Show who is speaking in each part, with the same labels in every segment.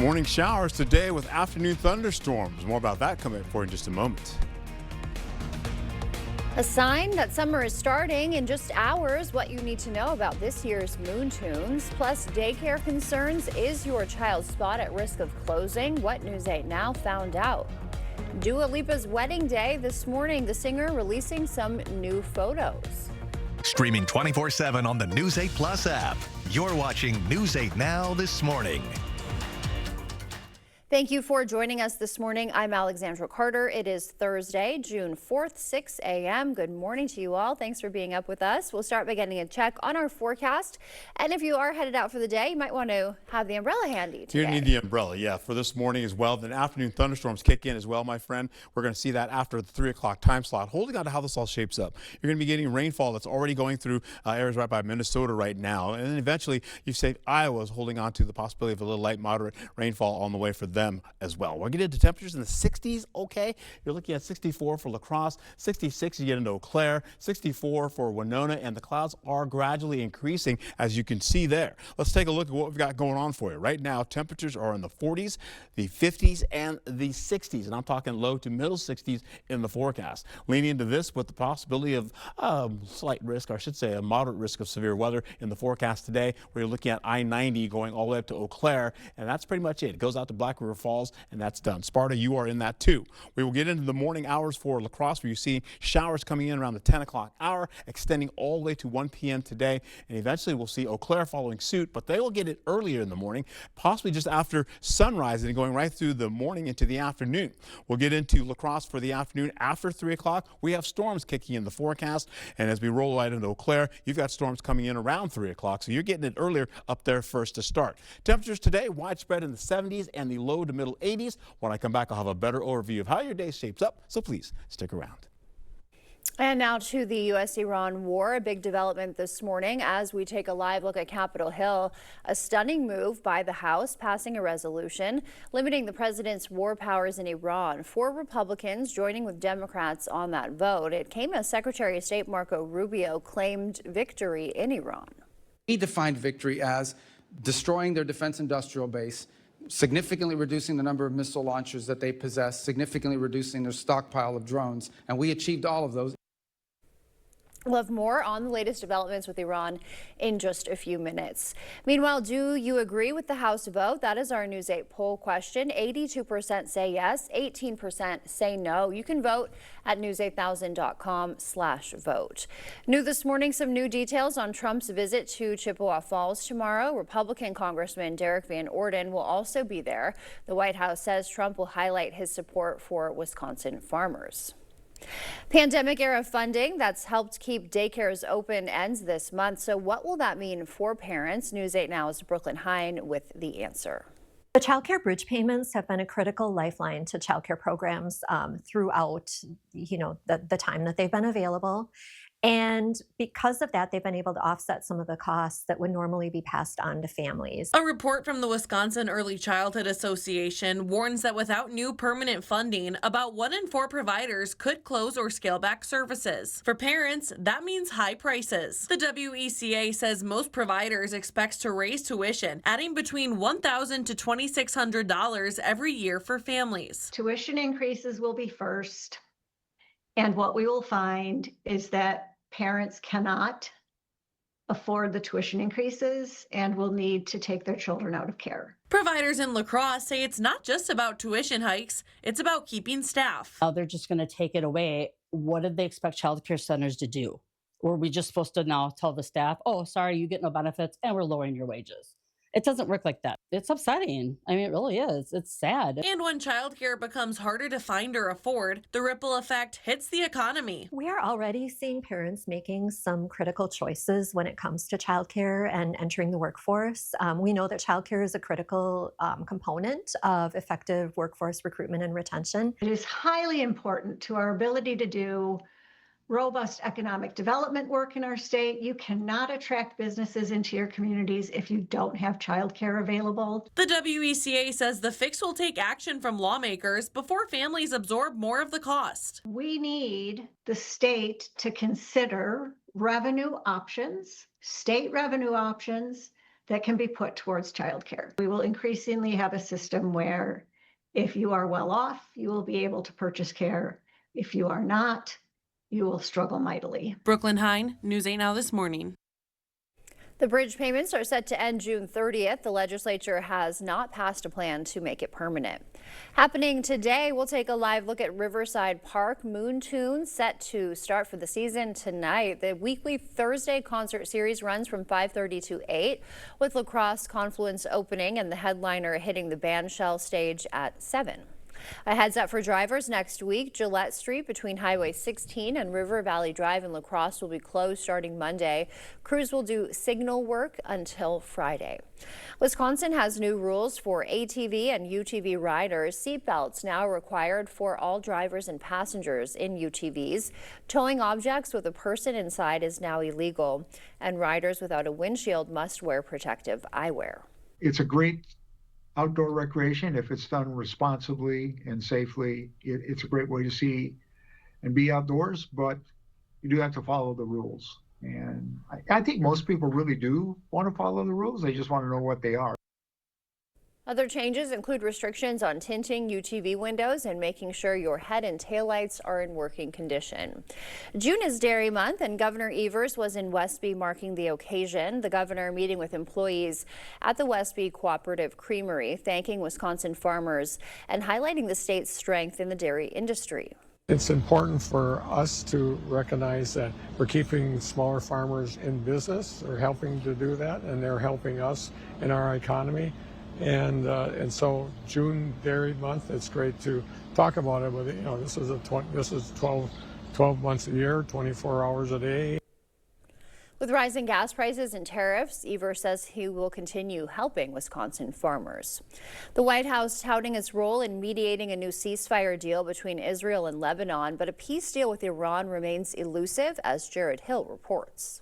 Speaker 1: Morning showers today with afternoon thunderstorms. More about that coming up for you in just a moment.
Speaker 2: A sign that summer is starting in just hours. What you need to know about this year's moon tunes. Plus, daycare concerns. Is your child's spot at risk of closing? What News 8 Now found out. Dua Lipa's wedding day this morning. The singer releasing some new photos.
Speaker 3: Streaming 24/7 on the News 8 Plus app. You're watching News 8 Now this morning.
Speaker 2: Thank you for joining us this morning. I'm Alexandra Carter. It is Thursday, June 4th, 6 a.m. Good morning to you all. Thanks for being up with us. We'll start by getting a check on our forecast. And if you are headed out for the day, you might want to have the umbrella handy today.
Speaker 1: You need the umbrella, yeah, for this morning as well. Then afternoon thunderstorms kick in as well, my friend. We're going to see that after the 3 o'clock time slot. Holding on to how this all shapes up. You're going to be getting rainfall that's already going through areas right by Minnesota right now. And then eventually, you've said Iowa is holding on to the possibility of a little light, moderate rainfall on the way for them as well. We'll get into temperatures in the 60s, okay? You're looking at 64 for La Crosse, 66 you get into Eau Claire, 64 for Winona, and the clouds are gradually increasing as you can see there. Let's take a look at what we've got going on for you. Right now, temperatures are in the 40s, the 50s, and the 60s, and I'm talking low to middle 60s in the forecast. Leaning into this with the possibility of slight risk, or I should say a moderate risk of severe weather in the forecast today, where you're looking at I-90 going all the way up to Eau Claire, and that's pretty much it. It goes out to Black River Falls, and that's done. Sparta, you are in that too. We will get into the morning hours for La Crosse, where you see showers coming in around the 10 o'clock hour, extending all the way to 1 p.m. today, and eventually we'll see Eau Claire following suit, but they will get it earlier in the morning, possibly just after sunrise and going right through the morning into the afternoon. We'll get into La Crosse for the afternoon after 3 o'clock. We have storms kicking in the forecast, and as we roll right into Eau Claire, you've got storms coming in around 3 o'clock, so you're getting it earlier up there first to start. Temperatures today widespread in the 70s and the low to middle 80s. When I come back, I'll have a better overview of how your day shapes up, so please stick around.
Speaker 2: And now to the U.S.-Iran war, a big development this morning as we take a live look at Capitol Hill. A stunning move by the House, passing a resolution limiting the president's war powers in Iran. 4 Republicans joining with Democrats on that vote. It came as Secretary of State Marco Rubio claimed victory in Iran.
Speaker 4: He defined victory as destroying their defense industrial base, significantly reducing the number of missile launchers that they possess, significantly reducing their stockpile of drones, and we achieved all of those.
Speaker 2: We'll have more on the latest developments with Iran in just a few minutes. Meanwhile, do you agree with the House vote? That is our News 8 poll question. 82% say yes, 18% say no. You can vote at news8000.com/vote. New this morning, some new details on Trump's visit to Chippewa Falls tomorrow. Republican Congressman Derek Van Orden will also be there. The White House says Trump will highlight his support for Wisconsin farmers. Pandemic-era funding that's helped keep daycares open ends this month. So what will that mean for parents? News 8 Now's Brooklyn Hine with the answer.
Speaker 5: The child care bridge payments have been a critical lifeline to child care programs throughout, the time that they've been available. And because of that, they've been able to offset some of the costs that would normally be passed on to families.
Speaker 6: A report from the Wisconsin Early Childhood Association warns that without new permanent funding, about 1 in 4 providers could close or scale back services. For parents, that means high prices. The WECA says most providers expect to raise tuition, adding between $1,000 to $2,600 every year for families.
Speaker 7: Tuition increases will be first. And what we will find is that parents cannot afford the tuition increases and will need to take their children out of care.
Speaker 6: Providers in La Crosse say it's not just about tuition hikes, it's about keeping staff.
Speaker 8: They're just going to take it away. What did they expect child care centers to do? Were we just supposed to now tell the staff, oh, sorry, you get no benefits and we're lowering your wages? It doesn't work like that. It's upsetting. I mean, it really is. It's sad.
Speaker 6: And when childcare becomes harder to find or afford, the ripple effect hits the economy.
Speaker 5: We are already seeing parents making some critical choices when it comes to childcare and entering the workforce. We know that childcare is a critical component of effective workforce recruitment and retention.
Speaker 7: It is highly important to our ability to do robust economic development work in our state. You cannot attract businesses into your communities if you don't have childcare available.
Speaker 6: The WECA says the fix will take action from lawmakers before families absorb more of the cost.
Speaker 7: We need the state to consider revenue options, state revenue options that can be put towards childcare. We will increasingly have a system where if you are well off, you will be able to purchase care. If you are not, you will struggle mightily.
Speaker 6: Brooklyn Hine, News 8 Now This Morning.
Speaker 2: The bridge payments are set to end June 30th. The legislature has not passed a plan to make it permanent. Happening today, we'll take a live look at Riverside Park. Moon Tunes set to start for the season tonight. The weekly Thursday concert series runs from 5:30 to 8, with La Crosse Confluence opening and the headliner hitting the bandshell stage at 7. A heads up for drivers next week. Gillette Street between Highway 16 and River Valley Drive in La Crosse will be closed starting Monday. Crews will do signal work until Friday. Wisconsin has new rules for ATV and UTV riders. Seatbelts now required for all drivers and passengers in UTVs. Towing objects with a person inside is now illegal, and riders without a windshield must wear protective eyewear.
Speaker 9: It's a great outdoor recreation if it's done responsibly and safely. It's a great way to see and be outdoors, but you do have to follow the rules. And I think most people really do want to follow the rules. They just want to know what they are.
Speaker 2: Other changes include restrictions on tinting UTV windows and making sure your head and taillights are in working condition. June is Dairy Month, and Governor Evers was in Westby marking the occasion. The governor meeting with employees at the Westby Cooperative Creamery, thanking Wisconsin farmers and highlighting the state's strength in the dairy industry.
Speaker 10: It's important for us to recognize that we're keeping smaller farmers in business. They're helping to do that, and they're helping us in our economy. And so June Dairy Month, it's great to talk about it. But this is 12 months a year, 24 hours a day.
Speaker 2: With rising gas prices and tariffs, Evers says he will continue helping Wisconsin farmers. The White House touting its role in mediating a new ceasefire deal between Israel and Lebanon, but a peace deal with Iran remains elusive, as Jared Hill reports.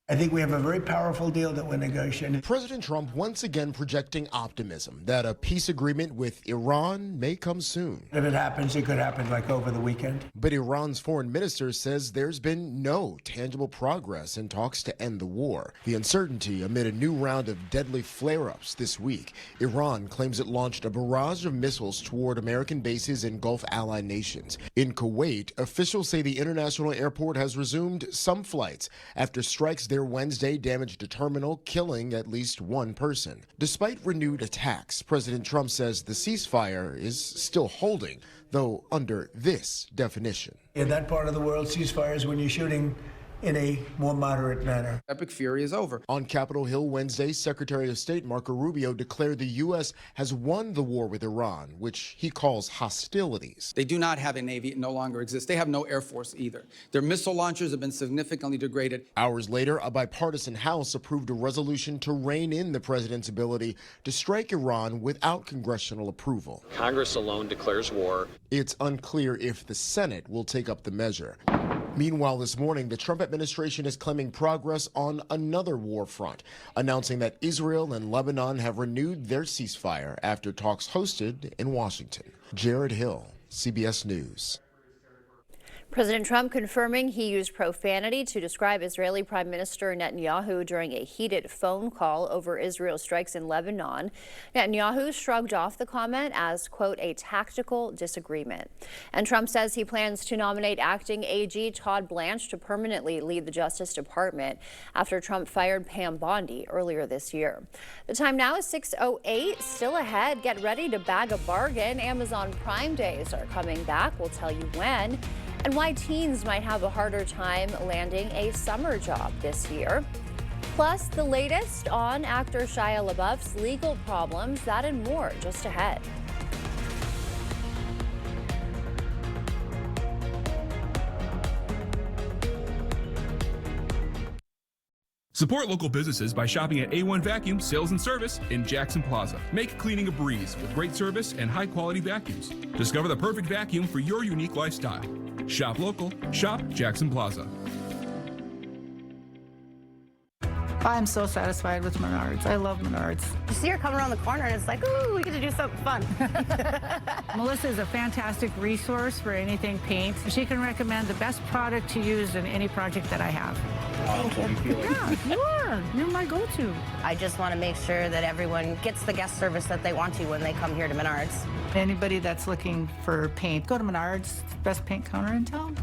Speaker 11: I think we have a very powerful deal that we're negotiating.
Speaker 12: President Trump once again projecting optimism that a peace agreement with Iran may come soon.
Speaker 11: If it happens, it could happen like over the weekend.
Speaker 12: But Iran's foreign minister says there's been no tangible progress in talks to end the war. The uncertainty amid a new round of deadly flare-ups this week. Iran claims it launched a barrage of missiles toward American bases in Gulf ally nations. In Kuwait, officials say the international airport has resumed some flights after strikes there Wednesday damaged a terminal, killing at least one person. Despite renewed attacks, President Trump says the ceasefire is still holding, though under this definition.
Speaker 11: In that part of the world, ceasefires when you're shooting in a more moderate manner.
Speaker 4: Epic fury is over.
Speaker 12: On Capitol Hill Wednesday, Secretary of State Marco Rubio declared the U.S. has won the war with Iran, which he calls hostilities.
Speaker 4: They do not have a Navy. It no longer exists. They have no Air Force either. Their missile launchers have been significantly degraded.
Speaker 12: Hours later, a bipartisan House approved a resolution to rein in the president's ability to strike Iran without congressional approval.
Speaker 13: Congress alone declares war.
Speaker 12: It's unclear if the Senate will take up the measure. Meanwhile, this morning, the Trump administration is claiming progress on another war front, announcing that Israel and Lebanon have renewed their ceasefire after talks hosted in Washington. Jared Hill, CBS News.
Speaker 2: President Trump confirming he used profanity to describe Israeli Prime Minister Netanyahu during a heated phone call over Israel strikes in Lebanon. Netanyahu shrugged off the comment as, quote, a tactical disagreement. And Trump says he plans to nominate acting AG Todd Blanche to permanently lead the Justice Department after Trump fired Pam Bondi earlier this year. The time now is 6:08. Still ahead, get ready to bag a bargain. Amazon Prime Days are coming back. We'll tell you when. And why teens might have a harder time landing a summer job this year. Plus, the latest on actor Shia LaBeouf's legal problems, that and more just ahead.
Speaker 14: Support local businesses by shopping at A1 Vacuum Sales and Service in Jackson Plaza. Make cleaning a breeze with great service and high-quality vacuums. Discover the perfect vacuum for your unique lifestyle. Shop local. Shop Jackson Plaza.
Speaker 15: I'm so satisfied with Menards. I love Menards.
Speaker 16: You see her come around the corner and it's like, ooh, we get to do something fun.
Speaker 15: Melissa is a fantastic resource for anything paint. She can recommend the best product to use in any project that I have.
Speaker 16: Thank you.
Speaker 15: Yeah, you're my go-to.
Speaker 16: I just want to make sure that everyone gets the guest service that they want to when they come here to Menards.
Speaker 15: Anybody that's looking for paint, go to Menards, best paint counter in town.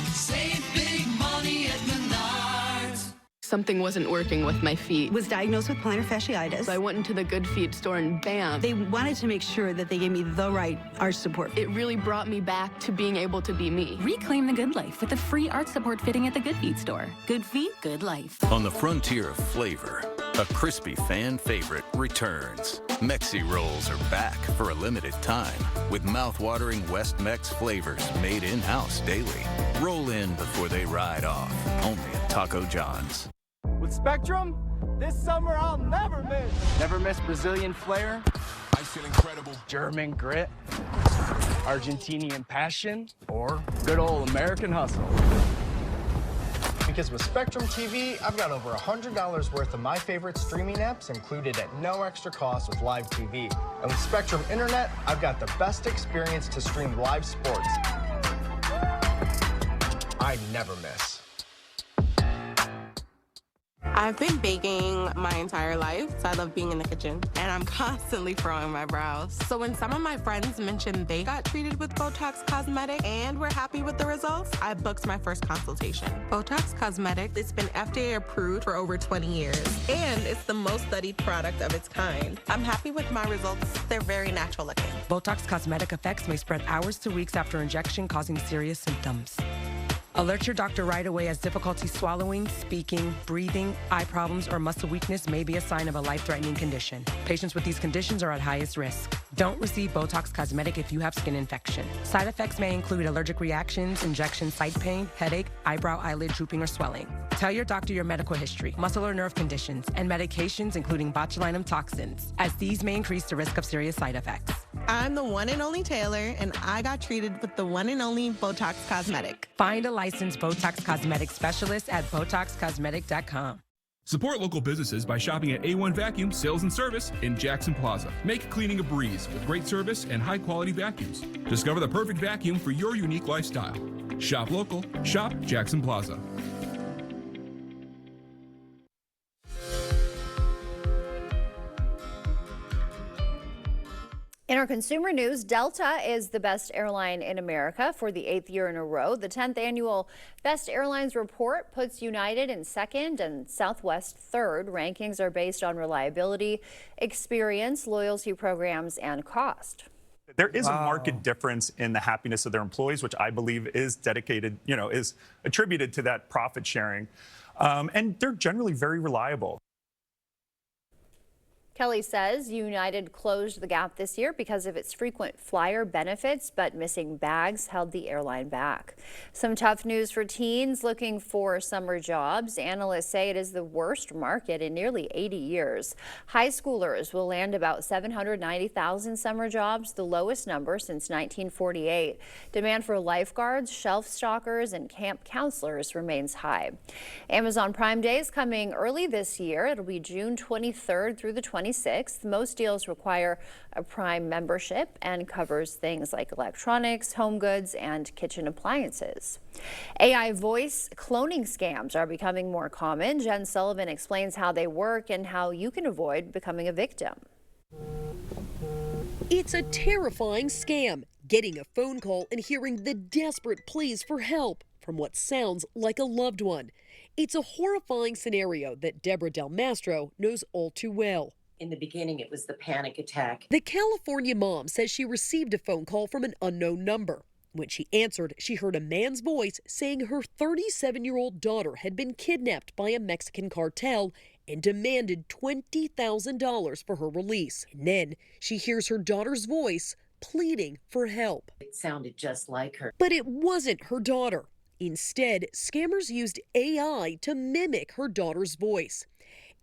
Speaker 17: Save big money at Menards.
Speaker 18: Something wasn't working with my feet.
Speaker 19: Was diagnosed with plantar fasciitis.
Speaker 18: So I went into the Good Feet store and bam.
Speaker 19: They wanted to make sure that they gave me the right arch support.
Speaker 18: It really brought me back to being able to be me.
Speaker 20: Reclaim the good life with a free arch support fitting at the Good Feet store. Good feet, good life.
Speaker 21: On the frontier of flavor, a crispy fan favorite returns. Mexi Rolls are back for a limited time with mouth-watering West Mex flavors made in-house daily. Roll in before they ride off, only at Taco John's.
Speaker 22: With Spectrum, this summer I'll never miss. Never miss Brazilian flair.
Speaker 23: I feel incredible.
Speaker 22: German grit. Argentinian passion. Or good old American hustle. Because with Spectrum TV, I've got over $100 worth of my favorite streaming apps included at no extra cost with live TV. And with Spectrum Internet, I've got the best experience to stream live sports. I never miss.
Speaker 24: I've been baking my entire life, so I love being in the kitchen. And I'm constantly furrowing my brows. So when some of my friends mentioned they got treated with Botox Cosmetic and were happy with the results, I booked my first consultation. Botox Cosmetic, it's been FDA approved for over 20 years. And it's the most studied product of its kind. I'm happy with my results. They're very natural looking.
Speaker 25: Botox Cosmetic effects may spread hours to weeks after injection, causing serious symptoms. Alert your doctor right away as difficulty swallowing, speaking, breathing, eye problems, or muscle weakness may be a sign of a life-threatening condition. Patients with these conditions are at highest risk. Don't receive Botox Cosmetic if you have skin infection. Side effects may include allergic reactions, injection site pain, headache, eyebrow, eyelid drooping or swelling. Tell your doctor your medical history, muscle or nerve conditions, and medications including botulinum toxins, as these may increase the risk of serious side effects.
Speaker 24: I'm the one and only Taylor, and I got treated with the one and only Botox Cosmetic.
Speaker 25: Find a licensed Botox Cosmetic specialist at BotoxCosmetic.com.
Speaker 14: Support local businesses by shopping at A1 Vacuum Sales and Service in Jackson Plaza. Make cleaning a breeze with great service and high-quality vacuums. Discover the perfect vacuum for your unique lifestyle. Shop local. Shop Jackson Plaza.
Speaker 2: In our consumer news, Delta is the best airline in America for the 8th year in a row. The 10th annual Best Airlines report puts United in 2nd and Southwest 3rd. Rankings are based on reliability, experience, loyalty programs, and cost.
Speaker 26: There is a marked difference in the happiness of their employees, which I believe is dedicated, is attributed to that profit sharing. And they're generally very reliable.
Speaker 2: Kelly says United closed the gap this year because of its frequent flyer benefits, but missing bags held the airline back. Some tough news for teens looking for summer jobs. Analysts say it is the worst market in nearly 80 years. High schoolers will land about 790,000 summer jobs, the lowest number since 1948. Demand for lifeguards, shelf stalkers, and camp counselors remains high. Amazon Prime Day is coming early this year. It'll be June 23rd through the 26th. Most deals require a Prime membership and covers things like electronics, home goods, and kitchen appliances. AI voice cloning scams are becoming more common. Jen Sullivan explains how they work and how you can avoid becoming a victim.
Speaker 27: It's a terrifying scam, getting a phone call and hearing the desperate pleas for help from what sounds like a loved one. It's a horrifying scenario that Deborah Del Mastro knows all too well.
Speaker 28: In the beginning, it was the panic attack.
Speaker 27: The California mom says she received a phone call from an unknown number. When she answered, she heard a man's voice saying her 37-year-old daughter had been kidnapped by a Mexican cartel and demanded $20,000 for her release. And then she hears her daughter's voice pleading for help.
Speaker 28: It sounded just like her.
Speaker 27: But it wasn't her daughter. Instead, scammers used AI to mimic her daughter's voice.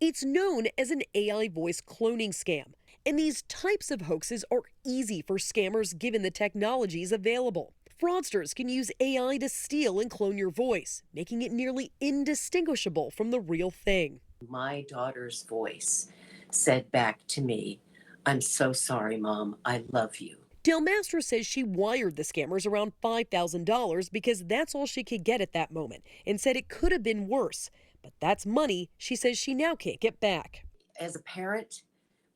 Speaker 27: It's known as an AI voice cloning scam, and these types of hoaxes are easy for scammers given the technologies available. Fraudsters can use AI to steal and clone your voice, making it nearly indistinguishable from the real thing.
Speaker 28: My daughter's voice said back to me, "I'm so sorry, Mom, I love you."
Speaker 27: Del Mastro says she wired the scammers around $5,000 because that's all she could get at that moment and said it could have been worse. But that's money she says she now can't get back.
Speaker 28: As a parent,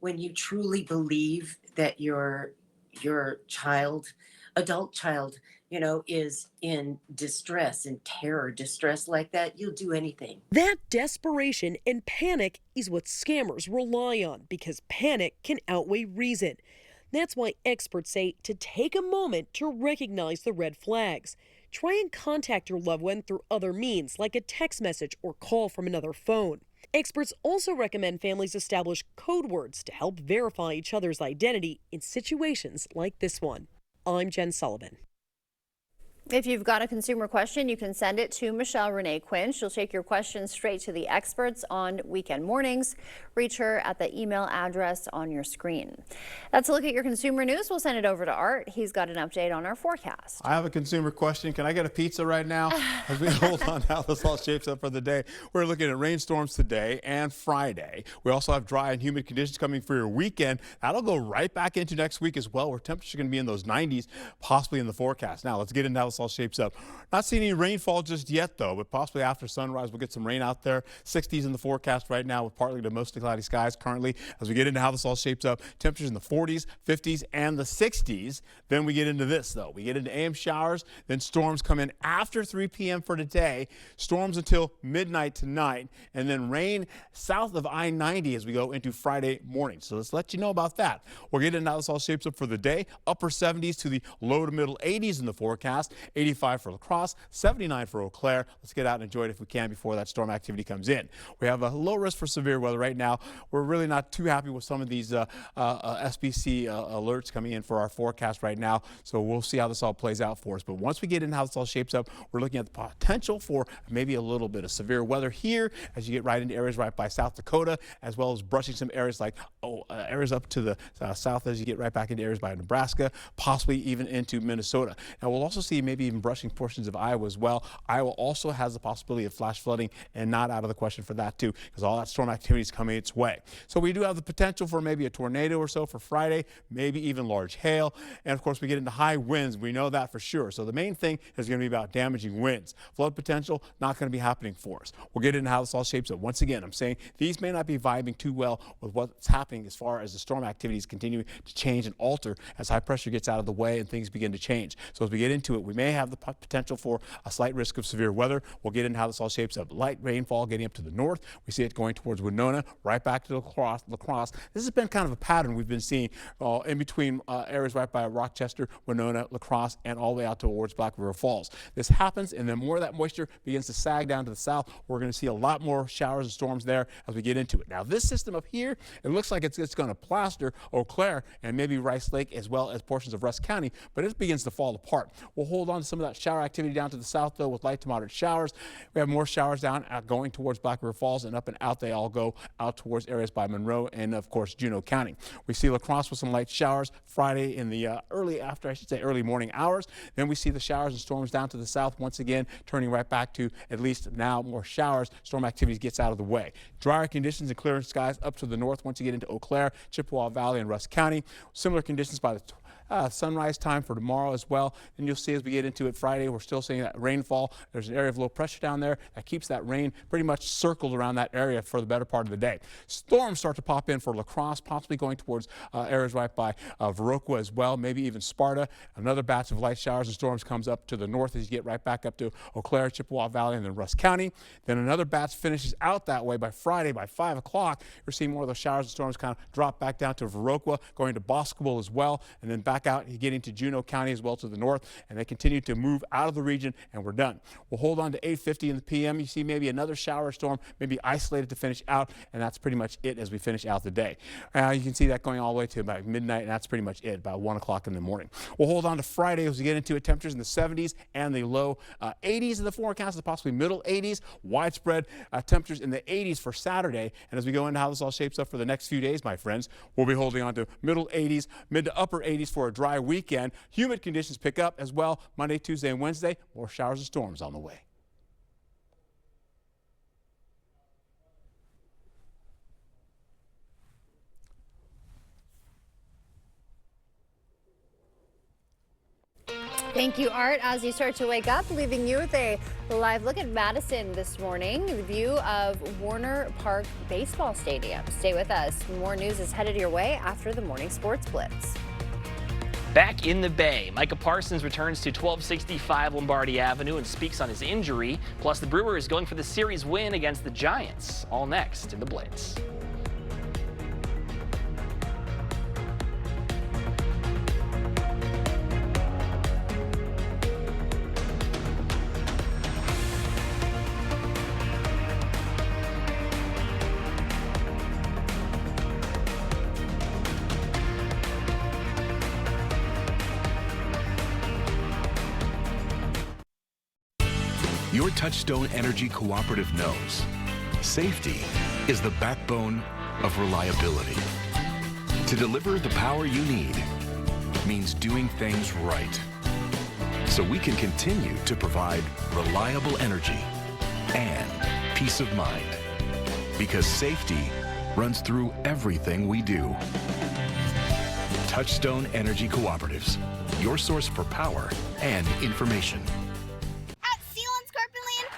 Speaker 28: when you truly believe that your child, adult child, is in distress and terror, distress like that, you'll do anything.
Speaker 27: That desperation and panic is what scammers rely on because panic can outweigh reason. That's why experts say to take a moment to recognize the red flags. Try and contact your loved one through other means like a text message or call from another phone. Experts also recommend families establish code words to help verify each other's identity in situations like this one. I'm Jen Sullivan.
Speaker 2: If you've got a consumer question, you can send it to Michelle Renee Quinn. She'll take your questions straight to the experts on weekend mornings. Reach her at the email address on your screen. That's a look at your consumer news. We'll send it over to Art. He's got an update on our forecast.
Speaker 1: I have a consumer question. Can I get a pizza right now? As we hold on how this all shapes up for the day, we're looking at rainstorms today and Friday. We also have dry and humid conditions coming for your weekend. That'll go right back into next week as well, where temperatures are going to be in those 90s, possibly in the forecast. Now, let's get into how this all shapes up. Not seeing any rainfall just yet, though, but possibly after sunrise, we'll get some rain out there. 60s in the forecast right now with partly to mostly cloudy skies currently. As we get into how this all shapes up, temperatures in the 40s, 50s, and the 60s. Then we get into this, though. We get into AM showers, then storms come in after 3 p.m. for today. Storms until midnight tonight, and then rain south of I-90 as we go into Friday morning. So let's let you know about that. We'll get into how this all shapes up for the day. Upper 70s to the low to middle 80s in the forecast. 85 for La Crosse, 79 for Eau Claire. Let's get out and enjoy it if we can before that storm activity comes in. We have a low risk for severe weather right now. We're really not too happy with some of these SPC alerts coming in for our forecast right now. So we'll see how this all plays out for us. But once we get into how this all shapes up, we're looking at the potential for maybe a little bit of severe weather here as you get right into areas right by South Dakota, as well as brushing some areas like areas up to the south as you get right back into areas by Nebraska, possibly even into Minnesota. Now we'll also see maybe even brushing portions of Iowa as well. Iowa also has the possibility of flash flooding, and not out of the question for that too, because all that storm activity is coming its way. So we do have the potential for maybe a tornado or so for Friday, maybe even large hail. And of course we get into high winds. We know that for sure. So the main thing is going to be about damaging winds. Flood potential not going to be happening for us. We'll get into how this all shapes up. Once again, I'm saying these may not be vibing too well with what's happening as far as the storm activities continuing to change and alter as high pressure gets out of the way and things begin to change. So as we get into it, we may have the potential for a slight risk of severe weather. We'll get into how this all shapes up. Light rainfall getting up to the north. We see it going towards Winona, right back to La Crosse. This has been kind of a pattern we've been seeing in between areas right by Rochester, Winona, La Crosse, and all the way out towards Black River Falls. This happens, and then more of that moisture begins to sag down to the south. We're going to see a lot more showers and storms there as we get into it. Now, this system up here, it looks like it's going to plaster Eau Claire and maybe Rice Lake as well as portions of Rusk County, but it begins to fall apart. We'll hold on to some of that shower activity down to the south, though, with light to moderate showers. We have more showers down going towards Black River Falls, and up and out they all go out towards areas by Monroe and, of course, Juneau County. We see La Crosse with some light showers Friday in the early morning hours. Then we see the showers and storms down to the south once again, turning right back to at least now more showers. Storm activity gets out of the way. Drier conditions and clearer skies up to the north once you get into Eau Claire, Chippewa Valley, and Rusk County. Similar conditions by the sunrise time for tomorrow as well. And you'll see as we get into it Friday, we're still seeing that rainfall. There's an area of low pressure down there that keeps that rain pretty much circled around that area for the better part of the day. Storms start to pop in for La Crosse, possibly going towards areas right by Viroqua as well, maybe even Sparta. Another batch of light showers and storms comes up to the north as you get right back up to Eau Claire, Chippewa Valley, and then Rusk County. Then another batch finishes out that way by Friday by 5 o'clock. You're seeing more of those showers and storms kind of drop back down to Viroqua, going to Boscobel as well, and then back out. You get into Juneau County as well to the north, and they continue to move out of the region, and we're done. We'll hold on to 8:50 in the p.m. You see maybe another shower storm, maybe isolated to finish out, and that's pretty much it as we finish out the day. You can see that going all the way to about midnight, and that's pretty much it, about 1 o'clock in the morning. We'll hold on to Friday as we get into it. Temperatures in the 70s and the low 80s in the forecast, and possibly middle 80s. Widespread temperatures in the 80s for Saturday, and as we go into how this all shapes up for the next few days, my friends, we'll be holding on to middle 80s, mid to upper 80s for a dry weekend. Humid conditions pick up as well Monday, Tuesday, and Wednesday. More showers and storms on the way.
Speaker 2: Thank you, Art. As you start to wake up, leaving you with a live look at Madison this morning, the view of Warner Park Baseball Stadium. Stay with us. More news is headed your way after the morning sports blitz.
Speaker 3: Back in the Bay, Micah Parsons returns to 1265 Lombardi Avenue and speaks on his injury. Plus, the Brewers going for the series win against the Giants. All next in the Blitz.
Speaker 5: Your Touchstone Energy Cooperative knows safety is the backbone of reliability. To deliver the power you need means doing things right, so we can continue to provide reliable energy and peace of mind. Because safety runs through everything we do. Touchstone Energy Cooperatives, your source for power and information.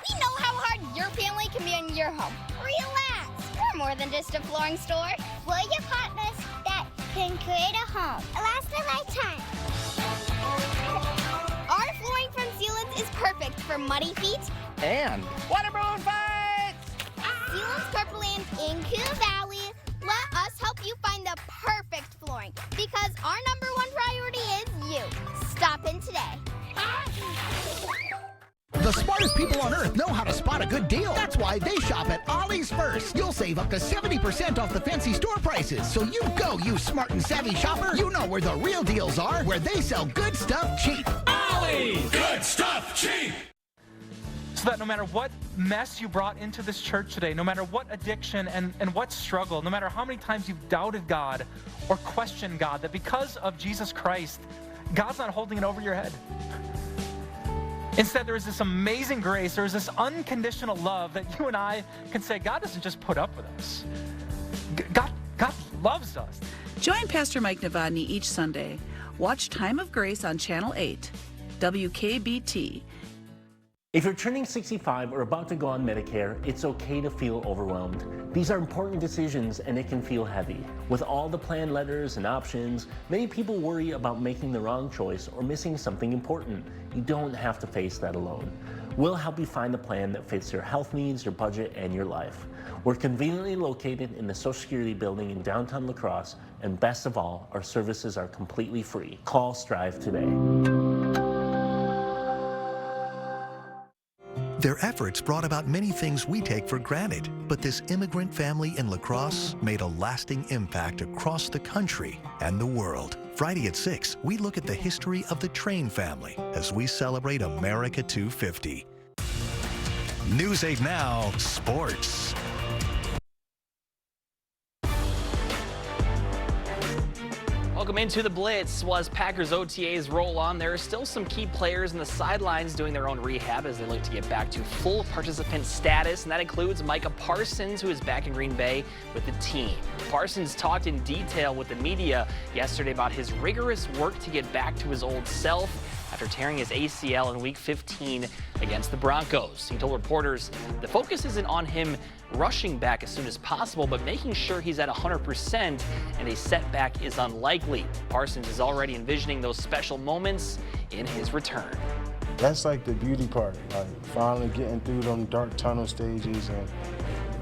Speaker 6: We know how hard your family can be in your home. Relax. We're more than just a flooring store. We're your partners that can create a home. Last a lifetime. Our flooring from Sealants is perfect for muddy feet
Speaker 3: and
Speaker 6: waterborne fights. Sealants Carpeland in Coon Valley. Let us help you find the perfect flooring because our #1 priority is you. Stop in today.
Speaker 7: The smartest people on earth know how to spot a good deal. That's why they shop at Ollie's First. You'll save up to 70% off the fancy store prices. So you go, you smart and savvy shopper. You know where the real deals are, where they sell good stuff cheap.
Speaker 17: Ollie's! Good stuff cheap!
Speaker 8: So that no matter what mess you brought into this church today, no matter what addiction and what struggle, no matter how many times you've doubted God or questioned God, that because of Jesus Christ, God's not holding it over your head. Instead, there is this amazing grace, there is this unconditional love that you and I can say, God doesn't just put up with us. God loves us.
Speaker 9: Join Pastor Mike Novotny each Sunday. Watch Time of Grace on Channel 8, WKBT.
Speaker 10: If you're turning 65 or about to go on Medicare, it's okay to feel overwhelmed. These are important decisions and it can feel heavy. With all the plan letters and options, many people worry about making the wrong choice or missing something important. You don't have to face that alone. We'll help you find a plan that fits your health needs, your budget, and your life. We're conveniently located in the Social Security building in downtown La Crosse, and best of all, our services are completely free. Call Strive today.
Speaker 23: Their efforts brought about many things we take for granted, but this immigrant family in La Crosse made a lasting impact across the country and the world. Friday at 6, we look at the history of the Train family as we celebrate America 250. News 8 Now, Sports.
Speaker 3: Welcome into the Blitz. As Packers OTAs roll on, there are still some key players in the sidelines doing their own rehab as they look to get back to full participant status, and that includes Micah Parsons, who is back in Green Bay with the team. Parsons talked in detail with the media yesterday about his rigorous work to get back to his old self after tearing his ACL in Week 15 against the Broncos. He told reporters the focus isn't on him rushing back as soon as possible, but making sure he's at 100% and a setback is unlikely. Parsons is already envisioning those special moments in his return.
Speaker 29: That's like the beauty part, like finally getting through them dark tunnel stages and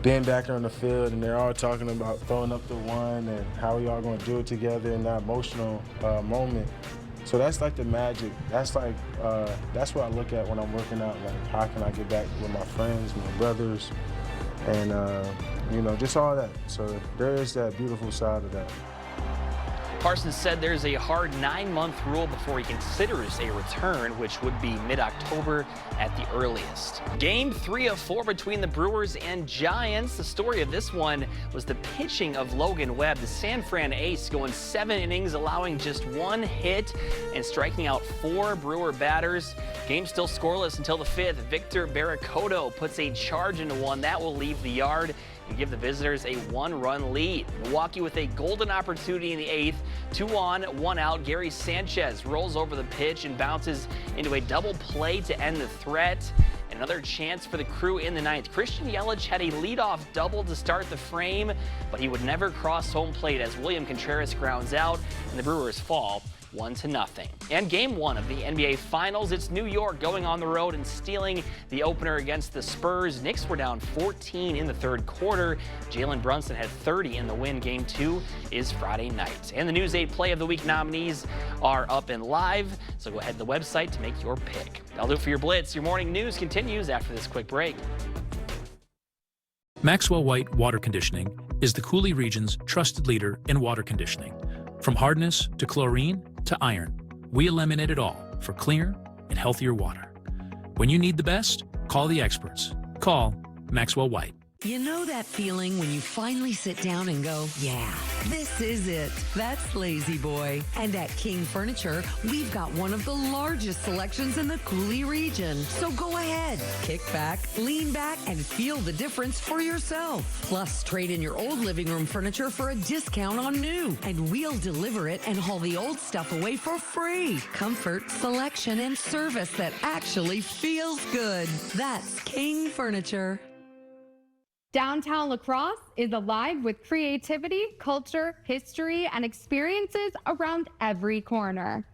Speaker 29: being back on the field, and they're all talking about throwing up the one and how we all going to do it together in that emotional moment. So that's like the magic. That's like, that's what I look at when I'm working out. Like, how can I get back with my friends, my brothers, and you know, just all that. So there is that beautiful side of that.
Speaker 3: Parsons said there's a hard 9-month rule before he considers a return, which would be mid-October at the earliest. Game 3 of 4 between the Brewers and Giants. The story of this one was the pitching of Logan Webb, the San Fran ace, going 7 innings, allowing just 1 hit and striking out 4 Brewer batters. Game still scoreless until the 5th. Victor Barracoto puts a charge into one that will leave the yard and give the visitors a 1-run lead. Milwaukee with a golden opportunity in the 8th 2 on, 1 out. Gary Sanchez rolls over the pitch and bounces into a double play to end the threat. Another chance for the Crew in the 9th. Christian Yelich had a leadoff double to start the frame, but he would never cross home plate as William Contreras grounds out, and the Brewers fall 1-0. And game 1 of the NBA Finals, it's New York going on the road and stealing the opener against the Spurs. Knicks were down 14 in the 3rd quarter. Jalen Brunson had 30 in the win. Game 2 is Friday night. And the News 8 Play of the Week nominees are up and live, so go ahead to the website to make your pick. That'll do it for your Blitz. Your morning news continues after this quick break.
Speaker 4: Maxwell White Water Conditioning is the Cooley region's trusted leader in water conditioning. From hardness to chlorine to iron, we eliminate it all for cleaner and healthier water. When you need the best, call the experts. Call Maxwell White.
Speaker 11: You know that feeling when you finally sit down and go, yeah, this is it. That's Lazy Boy. And at King Furniture, we've got one of the largest selections in the Cooley region. So go ahead, kick back, lean back, and feel the difference for yourself. Plus, trade in your old living room furniture for a discount on new. And we'll deliver it and haul the old stuff away for free. Comfort, selection, and service that actually feels good. That's King Furniture.
Speaker 12: Downtown La Crosse is alive with creativity, culture, history, and experiences around every corner.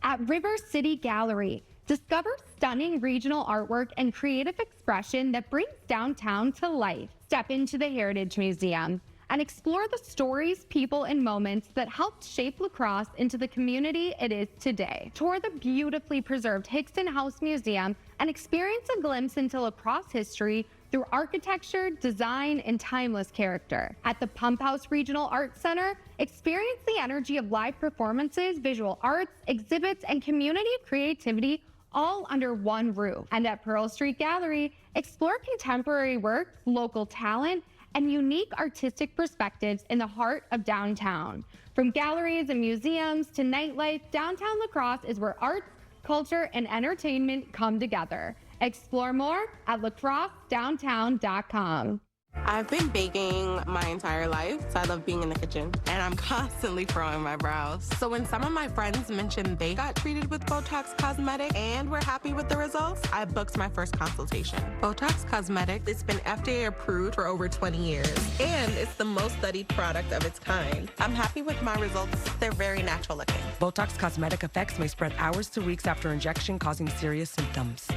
Speaker 12: At River City Gallery, discover stunning regional artwork and creative expression that brings downtown to life. Step into the Heritage Museum and explore the stories, people, and moments that helped shape La Crosse into the community it is today. Tour the beautifully preserved Hickson House Museum and experience a glimpse into La Crosse history through architecture, design, and timeless character. At the Pump House Regional Arts Center, experience the energy of live performances, visual arts, exhibits, and community creativity all under one roof. And at Pearl Street Gallery, explore contemporary work, local talent, and unique artistic perspectives in the heart of downtown. From galleries and museums to nightlife, downtown La Crosse is where arts, culture, and entertainment come together. Explore more at lacrossedowntown.com.
Speaker 24: I've been baking my entire life, so I love being in the kitchen, and I'm constantly throwing my brows. So when some of my friends mentioned they got treated with Botox Cosmetic and were happy with the results, I booked my first consultation. Botox Cosmetic, it's been FDA approved for over 20 years, and it's the most studied product of its kind. I'm happy with my results. They're very natural looking.
Speaker 25: Botox cosmetic effects may spread hours to weeks after injection, causing serious symptoms.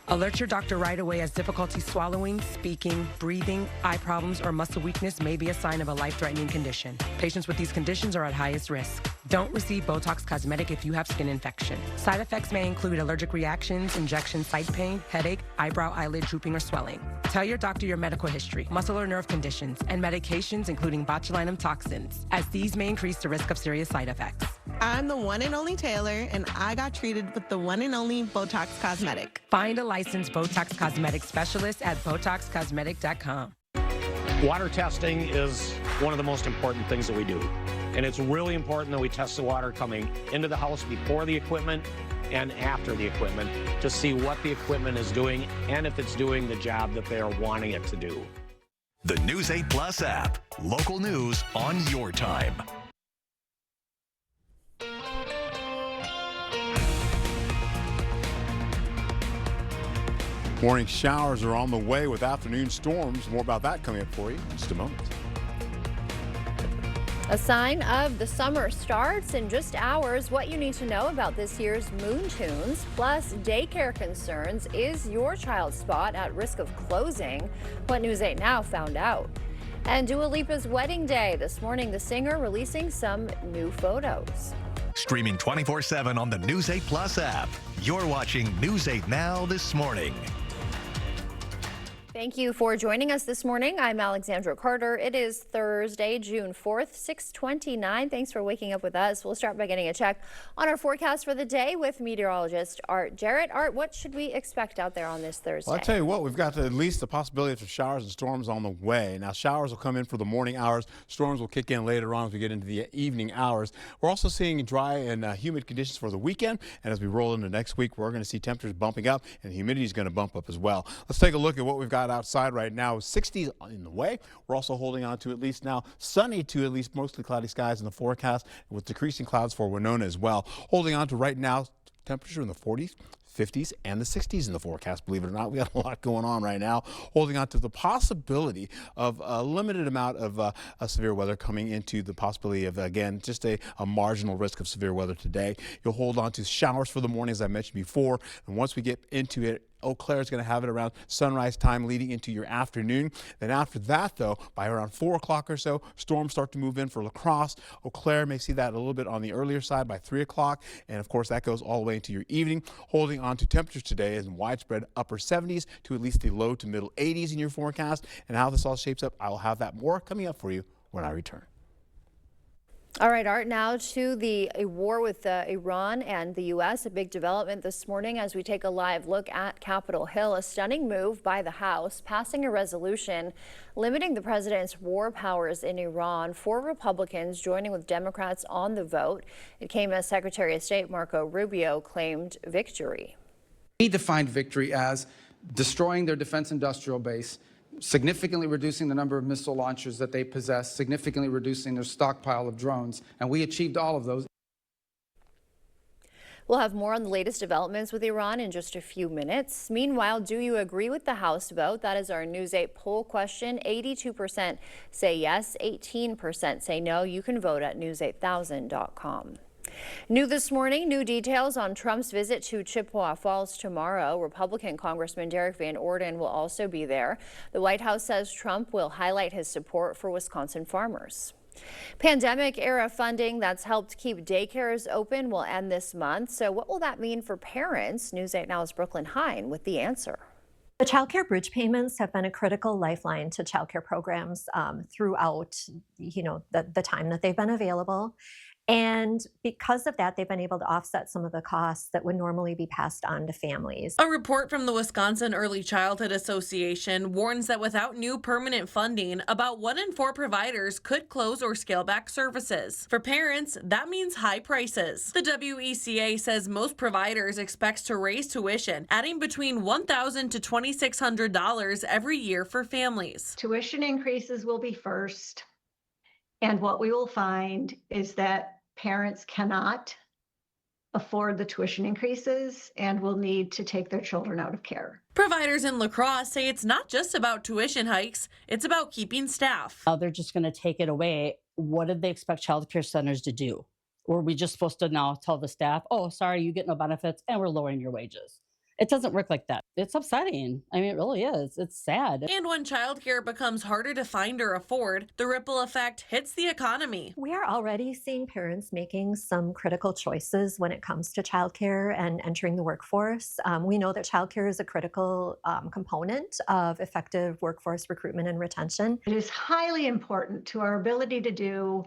Speaker 25: Alert your doctor right away as difficulty swallowing, speaking, breathing, eye problems, or muscle weakness may be a sign of a life-threatening condition. Patients with these conditions are at highest risk. Don't receive Botox Cosmetic if you have skin infection. Side effects may include allergic reactions, injection site pain, headache, eyebrow, eyelid drooping, or swelling. Tell your doctor your medical history, muscle or nerve conditions, and medications including botulinum toxins, as these may increase the risk of serious side effects.
Speaker 24: I'm the one and only Taylor, and I got treated with the one and only Botox Cosmetic.
Speaker 25: Find a licensed Botox Cosmetic specialist at BotoxCosmetic.com.
Speaker 13: Water testing is one of the most important things that we do. And it's really important that we test the water coming into the house before the equipment and after the equipment to see what the equipment is doing and if it's doing the job that they are wanting it to do.
Speaker 23: The News 8 Plus app. Local news on your time.
Speaker 1: Morning showers are on the way with afternoon storms. More about that coming up for you in just a moment.
Speaker 2: A sign of the summer starts in just hours. What you need to know about this year's Moon Tunes, plus daycare concerns. Is your child's spot at risk of closing? What News 8 Now found out. And Dua Lipa's wedding day. This morning, the singer releasing some new photos.
Speaker 23: Streaming 24/7 on the News 8 Plus app. You're watching News 8 Now this morning.
Speaker 2: Thank you for joining us this morning. I'm Alexandra Carter. It is Thursday, June 4th, 6:29. Thanks for waking up with us. We'll start by getting a check on our forecast for the day with meteorologist Art Jarrett. Art, what should we expect out there on this Thursday?
Speaker 1: Well, I tell you what, we've got at least the possibility of showers and storms on the way. Now, showers will come in for the morning hours. Storms will kick in later on as we get into the evening hours. We're also seeing dry and humid conditions for the weekend. And as we roll into next week, we're going to see temperatures bumping up and the humidity is going to bump up as well. Let's take a look at what we've got out outside right now. 60s in the way. We're also holding on to at least now sunny to at least mostly cloudy skies in the forecast with decreasing clouds for Winona as well. Holding on to right now temperature in the 40s. 50s and the 60s in the forecast. Believe it or not, we got a lot going on right now. Holding on to the possibility of a limited amount of severe weather coming into the possibility of, again, just a marginal risk of severe weather today. You'll hold on to showers for the morning, as I mentioned before. And once we get into it, Eau Claire is going to have it around sunrise time leading into your afternoon. Then after that, though, by around 4 o'clock or so, storms start to move in for La Crosse. Eau Claire may see that a little bit on the earlier side by 3 o'clock. And, of course, that goes all the way into your evening. Holding on to temperatures today is in widespread upper 70s to at least the low to middle 80s in your forecast. And how this all shapes up, I will have that more coming up for you when I return.
Speaker 2: All right, Art, now to a war with Iran and the U.S. A big development this morning as we take a live look at Capitol Hill. A stunning move by the House, passing a resolution limiting the president's war powers in Iran. 4 Republicans joining with Democrats on the vote. It came as Secretary of State Marco Rubio claimed victory.
Speaker 14: He defined victory as destroying their defense industrial base, significantly reducing the number of missile launchers that they possess, significantly reducing their stockpile of drones, and we achieved all of those.
Speaker 2: We'll have more on the latest developments with Iran in just a few minutes. Meanwhile, do you agree with the House vote? That is our News 8 poll question. 82% say yes, 18% say no. You can vote at news8000.com. New this morning, new details on Trump's visit to Chippewa Falls tomorrow. Republican Congressman Derek Van Orden will also be there. The White House says Trump will highlight his support for Wisconsin farmers. Pandemic-era funding that's helped keep daycares open will end this month. So what will that mean for parents? News 8 Now's Brooklyn Hine with the answer.
Speaker 15: The Child Care Bridge payments have been a critical lifeline to child care programs throughout, the time that they've been available. And because of that, they've been able to offset some of the costs that would normally be passed on to families.
Speaker 16: A report from the Wisconsin Early Childhood Association warns that without new permanent funding, about 1 in 4 providers could close or scale back services. For parents, that means high prices. The WECA says most providers expect to raise tuition, adding between $1,000 to $2,600 every year for families.
Speaker 18: Tuition increases will be first. And what we will find is that parents cannot afford the tuition increases and will need to take their children out of care.
Speaker 16: Providers in La Crosse say it's not just about tuition hikes, it's about keeping staff.
Speaker 19: They're just going to take it away. What did they expect child care centers to do? Were we just supposed to now tell the staff, oh, sorry, you get no benefits and we're lowering your wages? It doesn't work like that. It's upsetting. I mean, it really is. It's sad.
Speaker 16: And when childcare becomes harder to find or afford, the ripple effect hits the economy.
Speaker 15: We are already seeing parents making some critical choices when it comes to childcare and entering the workforce. We know that childcare is a critical component of effective workforce recruitment and retention.
Speaker 18: It is highly important to our ability to do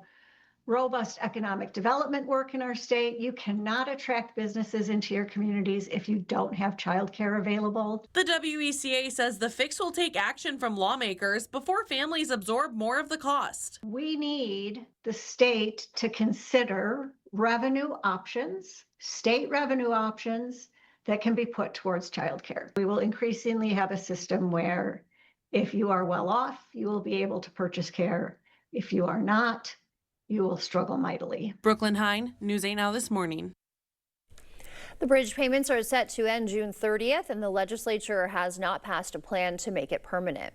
Speaker 18: robust economic development work in our state. You cannot attract businesses into your communities if you don't have childcare available.
Speaker 16: The WECA says the fix will take action from lawmakers before families absorb more of the cost.
Speaker 18: We need the state to consider revenue options, state revenue options that can be put towards childcare. We will increasingly have a system where if you are well off, you will be able to purchase care. If you are not, you will struggle mightily.
Speaker 16: Brooklyn Hine, News 8 Now this morning.
Speaker 2: The bridge payments are set to end June 30th, and the legislature has not passed a plan to make it permanent.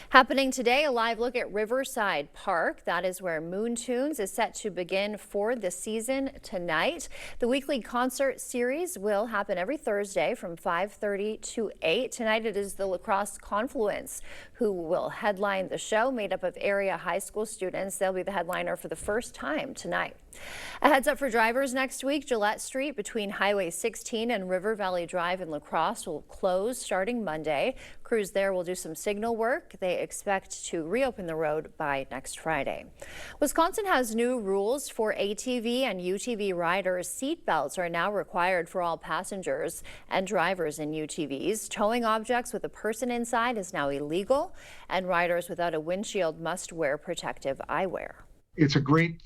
Speaker 2: Happening today, a live look at Riverside Park. That is where Moon Tunes is set to begin for the season tonight. The weekly concert series will happen every Thursday from 5:30 to 8. Tonight it is the La Crosse Confluence who will headline the show, made up of area high school students. They'll be the headliner for the first time tonight. A heads up for drivers next week. Gillette Street between Highway 16 and River Valley Drive in La Crosse will close starting Monday. Crews there will do some signal work. They expect to reopen the road by next Friday. Wisconsin has new rules for ATV and UTV riders. Seat belts are now required for all passengers and drivers in UTVs. Towing objects with a person inside is now illegal, and riders without a windshield must wear protective eyewear.
Speaker 20: It's a great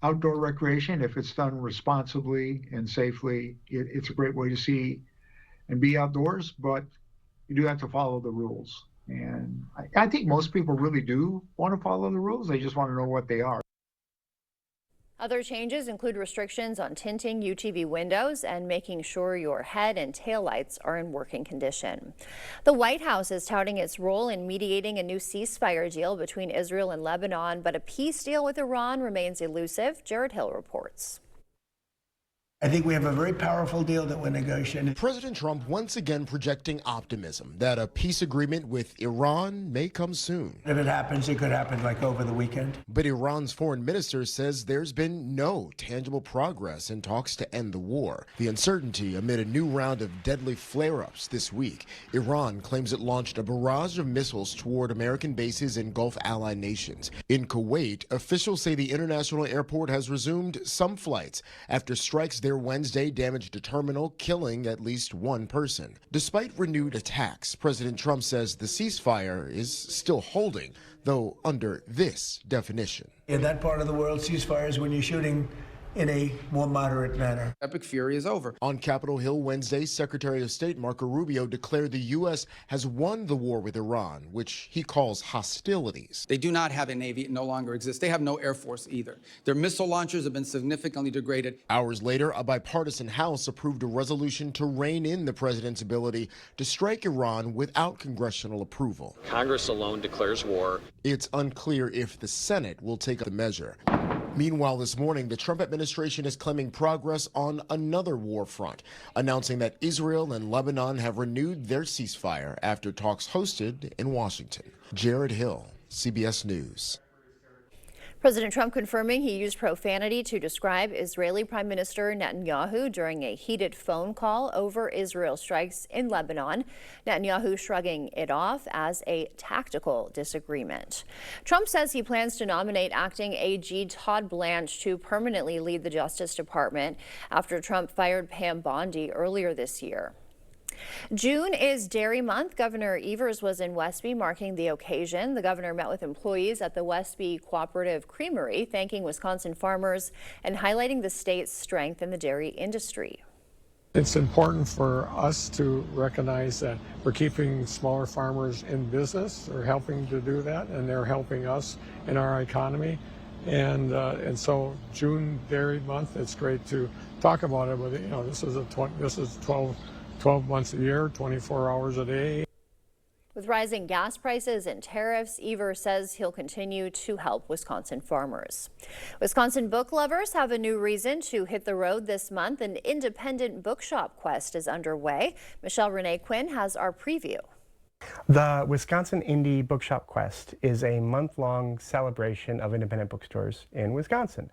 Speaker 20: outdoor recreation if it's done responsibly and safely. It's a great way to see and be outdoors, but you do have to follow the rules. And I think most people really do want to follow the rules. They just want to know what they are.
Speaker 2: Other changes include restrictions on tinting UTV windows and making sure your head and taillights are in working condition. The White House is touting its role in mediating a new ceasefire deal between Israel and Lebanon, but a peace deal with Iran remains elusive. Jared Hill reports.
Speaker 5: I think we have a very powerful deal that we're negotiating.
Speaker 6: President Trump once again projecting optimism that a peace agreement with Iran may come soon.
Speaker 5: If it happens, it could happen like over the weekend.
Speaker 6: But Iran's foreign minister says there's been no tangible progress in talks to end the war. The uncertainty amid a new round of deadly flare-ups this week. Iran claims it launched a barrage of missiles toward American bases in Gulf ally nations. In Kuwait, officials say the international airport has resumed some flights after strikes there Wednesday damaged a terminal, killing at least one person. Despite renewed attacks, President Trump says the ceasefire is still holding, though under this definition.
Speaker 5: In that part of the world, ceasefires when you're shooting in a more moderate manner.
Speaker 14: Epic fury is over.
Speaker 6: On Capitol Hill Wednesday, Secretary of State Marco Rubio declared the U.S. has won the war with Iran, which he calls hostilities.
Speaker 14: They do not have a Navy. It no longer exists. They have no Air Force either. Their missile launchers have been significantly degraded.
Speaker 6: Hours later, a bipartisan House approved a resolution to rein in the president's ability to strike Iran without congressional approval.
Speaker 7: Congress alone declares war.
Speaker 6: It's unclear if the Senate will take the measure. Meanwhile, this morning, the Trump administration is claiming progress on another war front, announcing that Israel and Lebanon have renewed their ceasefire after talks hosted in Washington. Jared Hill, CBS News.
Speaker 2: President Trump confirming he used profanity to describe Israeli Prime Minister Netanyahu during a heated phone call over Israel strikes in Lebanon. Netanyahu shrugging it off as a tactical disagreement. Trump says he plans to nominate acting AG Todd Blanche to permanently lead the Justice Department after Trump fired Pam Bondi earlier this year. June is Dairy Month. Governor Evers was in Westby marking the occasion. The governor met with employees at the Westby Cooperative Creamery, thanking Wisconsin farmers and highlighting the state's strength in the dairy industry.
Speaker 17: It's important for us to recognize that we're keeping smaller farmers in business. They're helping to do that, and they're helping us in our economy. And so June Dairy Month, it's great to talk about it. But you know, this is 12 months a year, 24 hours a day.
Speaker 2: With rising gas prices and tariffs, Evers says he'll continue to help Wisconsin farmers. Wisconsin book lovers have a new reason to hit the road this month. An independent bookshop quest is underway. Michelle Renee Quinn has our preview.
Speaker 21: The Wisconsin Indie Bookshop Quest is a month-long celebration of independent bookstores in Wisconsin.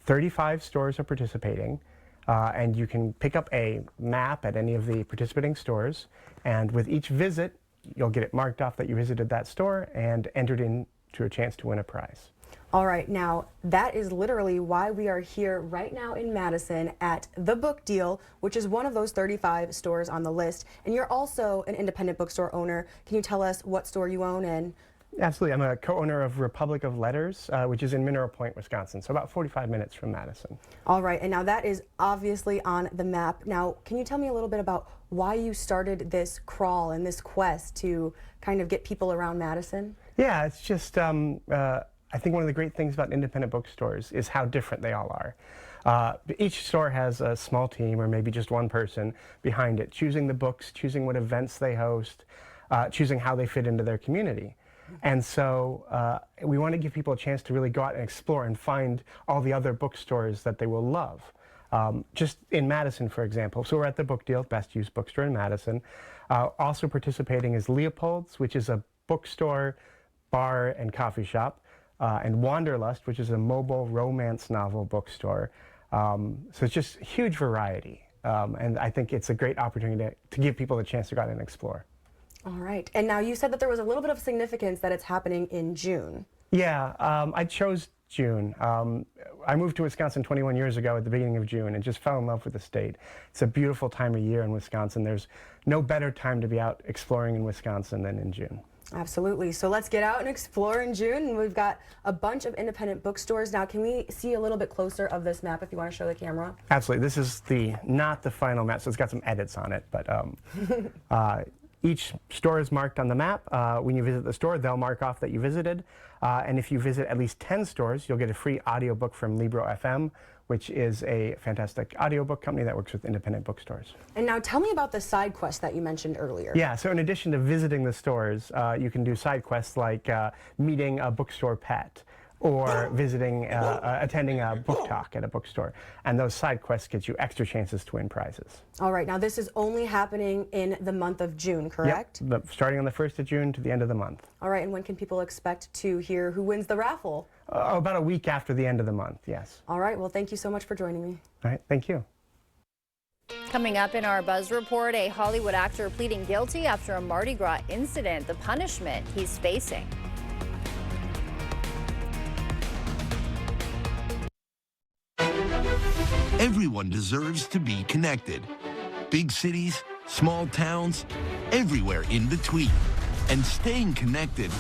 Speaker 21: 35 stores are participating. And you can pick up a map at any of the participating stores, and with each visit, you'll get it marked off that you visited that store and entered into a chance to win a prize.
Speaker 29: All right, now that is literally why we are here right now in Madison at The Book Deal, which is one of those 35 stores on the list. And you're also an independent bookstore owner. Can you tell us what store you own and
Speaker 21: Absolutely. I'm a co-owner of Republic of Letters, which is in Mineral Point, Wisconsin, so about 45 minutes from Madison.
Speaker 29: All right, and now that is obviously on the map. Now, can you tell me a little bit about why you started this crawl and this quest to kind of get people around Madison?
Speaker 21: Yeah, it's just, I think one of the great things about independent bookstores is how different they all are. Each store has a small team or maybe just one person behind it, choosing the books, choosing what events they host, choosing how they fit into their community. And so we want to give people a chance to really go out and explore and find all the other bookstores that they will love. Just in Madison, for example. So we're at the Book Deal, best used bookstore in Madison. Also participating is Leopold's, which is a bookstore, bar, and coffee shop. And Wanderlust, which is a mobile romance novel bookstore. So it's just huge variety. And I think it's a great opportunity to give people a chance to go out and explore.
Speaker 29: All right. And now you said that there was a little bit of significance that it's happening in June.
Speaker 21: Yeah, I chose June. I moved to Wisconsin 21 years ago at the beginning of June and just fell in love with the state. It's a beautiful time of year in Wisconsin. There's no better time to be out exploring in Wisconsin than in June.
Speaker 29: Absolutely. So let's get out and explore in June. And we've got a bunch of independent bookstores. Now, can we see a little bit closer of this map if you want to show the camera?
Speaker 21: Absolutely. This is not the final map, so it's got some edits on it. But Each store is marked on the map. When you visit the store, they'll mark off that you visited. And if you visit at least 10 stores, you'll get a free audiobook from Libro FM, which is a fantastic audiobook company that works with independent bookstores.
Speaker 3: And now tell me about the side quest that you mentioned earlier.
Speaker 21: Yeah, so in addition to visiting the stores, you can do side quests like meeting a bookstore pet, or visiting, attending a book talk at a bookstore. And those side quests get you extra chances to win prizes.
Speaker 3: All right, now this is only happening in the month of June, correct?
Speaker 21: Yep, starting on the 1st of June to the end of the month.
Speaker 3: All right, and when can people expect to hear who wins the raffle?
Speaker 21: About a week after the end of the month, yes.
Speaker 3: All right, well, thank you so much for joining me.
Speaker 21: All right, thank you.
Speaker 2: Coming up in our Buzz Report, a Hollywood actor pleading guilty after a Mardi Gras incident, the punishment he's facing.
Speaker 4: Everyone deserves to be connected. Big cities, small towns, everywhere in between. And staying connected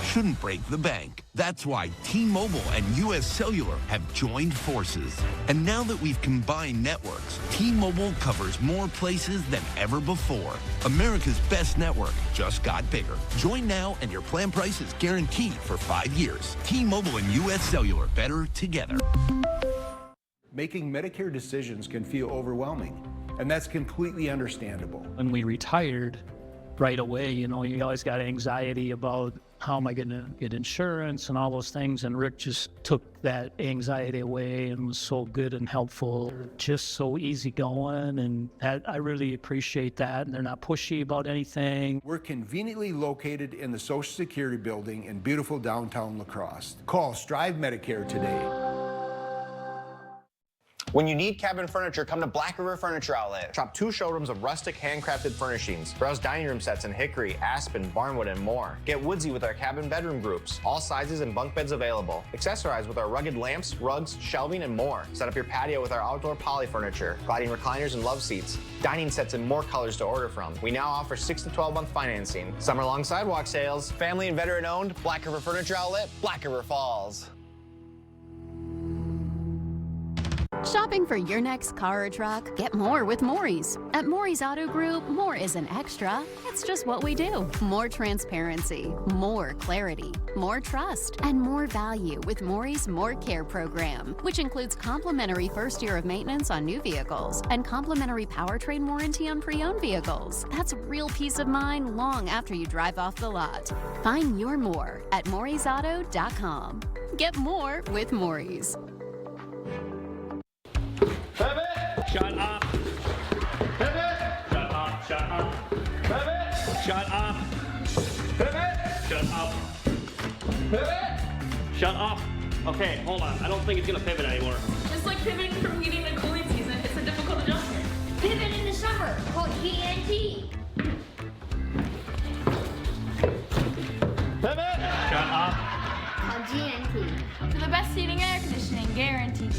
Speaker 4: shouldn't break the bank. That's why T-Mobile and US Cellular have joined forces. And now that we've combined networks, T-Mobile covers more places than ever before. America's best network just got bigger. Join now and your plan price is guaranteed for 5 years. T-Mobile and US Cellular, better together.
Speaker 8: Making Medicare decisions can feel overwhelming, and that's completely understandable.
Speaker 9: When we retired, right away, you always got anxiety about how am I going to get insurance and all those things, and Rick just took that anxiety away and was so good and helpful, just so easygoing, and I really appreciate that, and they're not pushy about anything.
Speaker 8: We're conveniently located in the Social Security building in beautiful downtown La Crosse. Call Strive Medicare today.
Speaker 10: When you need cabin furniture, come to Black River Furniture Outlet. Shop 2 showrooms of rustic handcrafted furnishings. Browse dining room sets in hickory, aspen, barnwood, and more. Get woodsy with our cabin bedroom groups. All sizes and bunk beds available. Accessorize with our rugged lamps, rugs, shelving, and more. Set up your patio with our outdoor poly furniture, gliding recliners, and love seats. Dining sets in more colors to order from. We now offer 6 to 12-month financing. Summer-long sidewalk sales. Family and veteran-owned Black River Furniture Outlet, Black River Falls.
Speaker 22: Shopping for your next car or truck? Get more with Maury's. At Maury's Auto Group, more isn't extra. It's just what we do. More transparency, more clarity, more trust, and more value with Maury's More Care program, which includes complimentary first year of maintenance on new vehicles and complimentary powertrain warranty on pre-owned vehicles. That's real peace of mind long after you drive off the lot. Find your more at Maury'sAuto.com. Get more with Maury's.
Speaker 26: Shut up. Pivot. Shut up. Shut up. Pivot. Shut up. Pivot. Shut up. Pivot. Shut up. Okay, hold on. I don't think it's gonna pivot anymore.
Speaker 27: Just like pivoting from heating to cooling season, it's a difficult adjustment. Pivot in the summer, called GNT.
Speaker 26: Pivot. Shut up.
Speaker 27: Called GNT. For the best heating and air conditioning, guaranteed.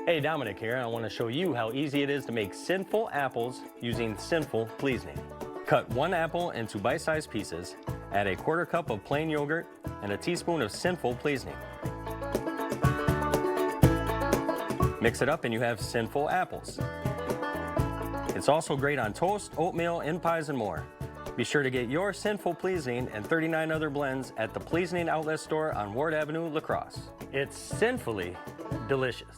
Speaker 29: Hey, Dominic here. I want to show you how easy it is to make sinful apples using Sinful Pleasing. Cut 1 apple into bite-sized pieces, add a 1/4 cup of plain yogurt, and a teaspoon of Sinful Pleasing. Mix it up and you have Sinful apples. It's also great on toast, oatmeal, and pies and more. Be sure to get your Sinful Pleasing and 39 other blends at the Pleasing Outlet Store on Ward Avenue, La Crosse. It's sinfully delicious.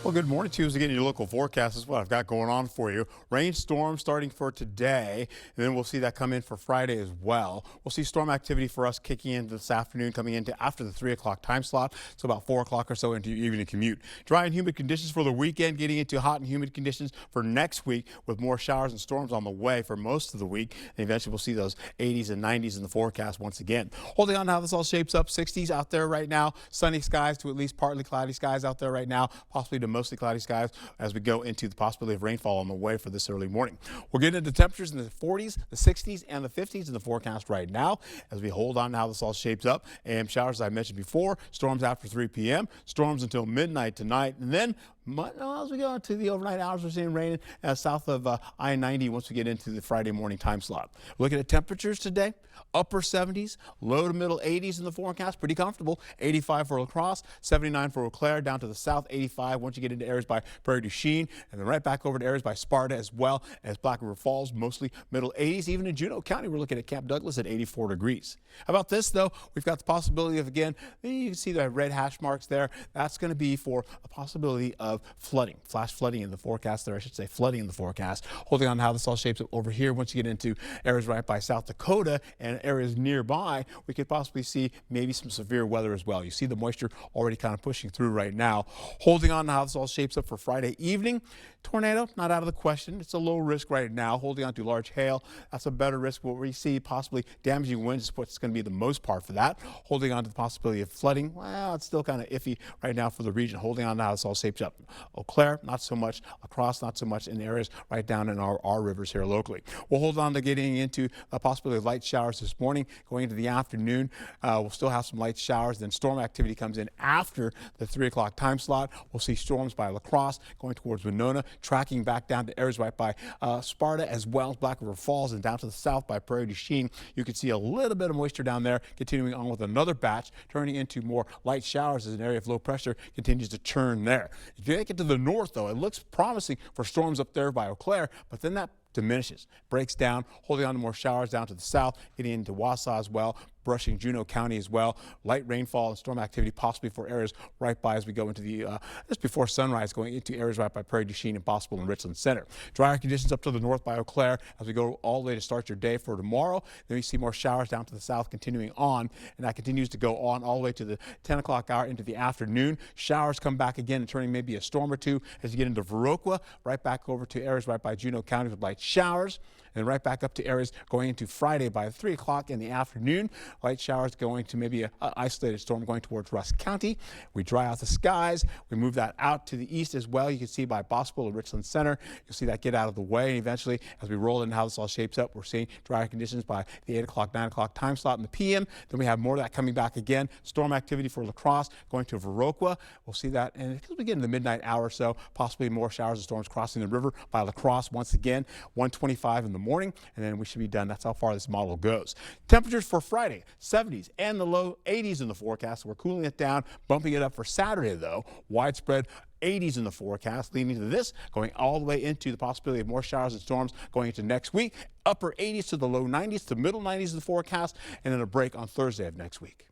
Speaker 1: Well, good morning to you. Again, your local forecast is what I've got going on for you. Rain storm starting for today, and then we'll see that come in for Friday as well. We'll see storm activity for us kicking in this afternoon, coming into after the 3 o'clock time slot, so about 4 o'clock or so into your evening commute. Dry and humid conditions for the weekend, getting into hot and humid conditions for next week with more showers and storms on the way for most of the week. And eventually we'll see those 80s and 90s in the forecast once again. Holding on to how this all shapes up, 60s out there right now, sunny skies to at least partly cloudy skies out there right now, possibly to mostly cloudy skies as we go into the possibility of rainfall on the way for this early morning. We're getting into temperatures in the 40s, the 60s, and the 50s in the forecast right now as we hold on to how this all shapes up. AM showers, as I mentioned before, storms after 3 p.m., storms until midnight tonight, and then As we go into the overnight hours, we're seeing rain south of I-90 once we get into the Friday morning time slot. Looking at temperatures today, upper 70s, low to middle 80s in the forecast, pretty comfortable. 85 for La Crosse, 79 for Eau Claire, down to the south, 85 once you get into areas by Prairie du Chien, and then right back over to areas by Sparta as well as Black River Falls, mostly middle 80s. Even in Juneau County, we're looking at Camp Douglas at 84 degrees. How about this, though? We've got the possibility of, again, you can see the red hash marks there. That's going to be for a possibility of flooding, flash flooding in the forecast there, I should say flooding in the forecast. Holding on to how this all shapes up over here. Once you get into areas right by South Dakota and areas nearby, we could possibly see maybe some severe weather as well. You see the moisture already kind of pushing through right now. Holding on to how this all shapes up for Friday evening. Tornado, not out of the question. It's a low risk right now. Holding on to large hail, that's a better risk. What we see possibly damaging winds is what's going to be the most part for that. Holding on to the possibility of flooding, well, it's still kind of iffy right now for the region. Holding on to how this all shapes up. Eau Claire, not so much. La Crosse, not so much in areas right down in our rivers here locally. We'll hold on to getting into a possibility of light showers this morning. Going into the afternoon, we'll still have some light showers. Then storm activity comes in after the 3 o'clock time slot. We'll see storms by La Crosse going towards Winona, tracking back down to areas right by Sparta as well as Black River Falls, and down to the south by Prairie du Chien. You can see a little bit of moisture down there, continuing on with another batch, turning into more light showers as an area of low pressure continues to churn there. If you make it to the north, though, it looks promising for storms up there by Eau Claire, but then that diminishes, breaks down, holding on to more showers down to the south, getting into Wausau as well, brushing Juneau County as well. Light rainfall and storm activity possibly for areas right by as we go into the, just before sunrise, going into areas right by Prairie du Chien and possible in Richland Center. Drier conditions up to the north by Eau Claire as we go all the way to start your day for tomorrow. Then we see more showers down to the south continuing on, and that continues to go on all the way to the 10 o'clock hour into the afternoon. Showers come back again and turning maybe a storm or two as you get into Viroqua, right back over to areas right by Juneau County with light showers, and right back up to areas going into Friday by 3 o'clock in the afternoon. Light showers going to maybe an isolated storm going towards Rusk County. We dry out the skies. We move that out to the east as well. You can see by Boswell and Richland Center. You'll see that get out of the way. And eventually, as we roll in how this all shapes up, we're seeing drier conditions by the 8 o'clock, 9 o'clock time slot in the p.m. Then we have more of that coming back again. Storm activity for La Crosse going to Viroqua. We'll see that. And as we get in the midnight hour or so, possibly more showers and storms crossing the river by La Crosse once again, 1:25 in the morning, and then we should be done. That's how far this model goes. Temperatures for Friday, 70s and the low 80s in the forecast. We're cooling it down, bumping it up for Saturday, though. Widespread 80s in the forecast, leading to this going all the way into the possibility of more showers and storms going into next week. Upper 80s to the low 90s to middle 90s in the forecast, and then a break on Thursday of next week.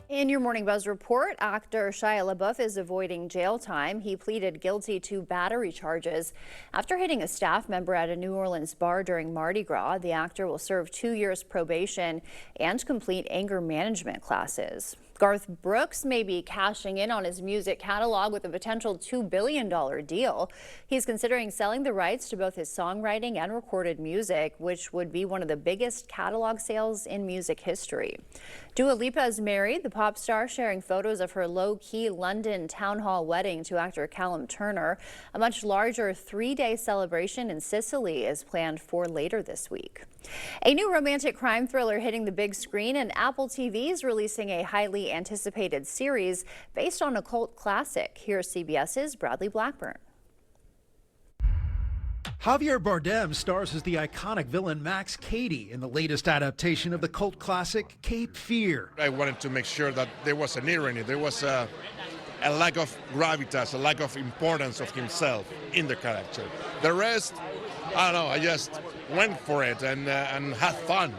Speaker 2: In your Morning Buzz report, actor Shia LaBeouf is avoiding jail time. He pleaded guilty to battery charges after hitting a staff member at a New Orleans bar during Mardi Gras. The actor will serve 2 years probation and complete anger management classes. Garth Brooks may be cashing in on his music catalog with a potential $2 billion deal. He's considering selling the rights to both his songwriting and recorded music, which would be one of the biggest catalog sales in music history. Dua Lipa is married, the pop star sharing photos of her low-key London town hall wedding to actor Callum Turner. A much larger 3-day celebration in Sicily is planned for later this week. A new romantic crime thriller hitting the big screen, and Apple TV is releasing a highly anticipated series based on a cult classic. Here's CBS's Bradley Blackburn.
Speaker 11: Javier Bardem stars as the iconic villain Max Cady in the latest adaptation of the cult classic Cape Fear.
Speaker 12: I wanted to make sure that there was an irony, there was a lack of gravitas, a lack of importance of himself in the character. The rest, I don't know, I just went for it and had fun.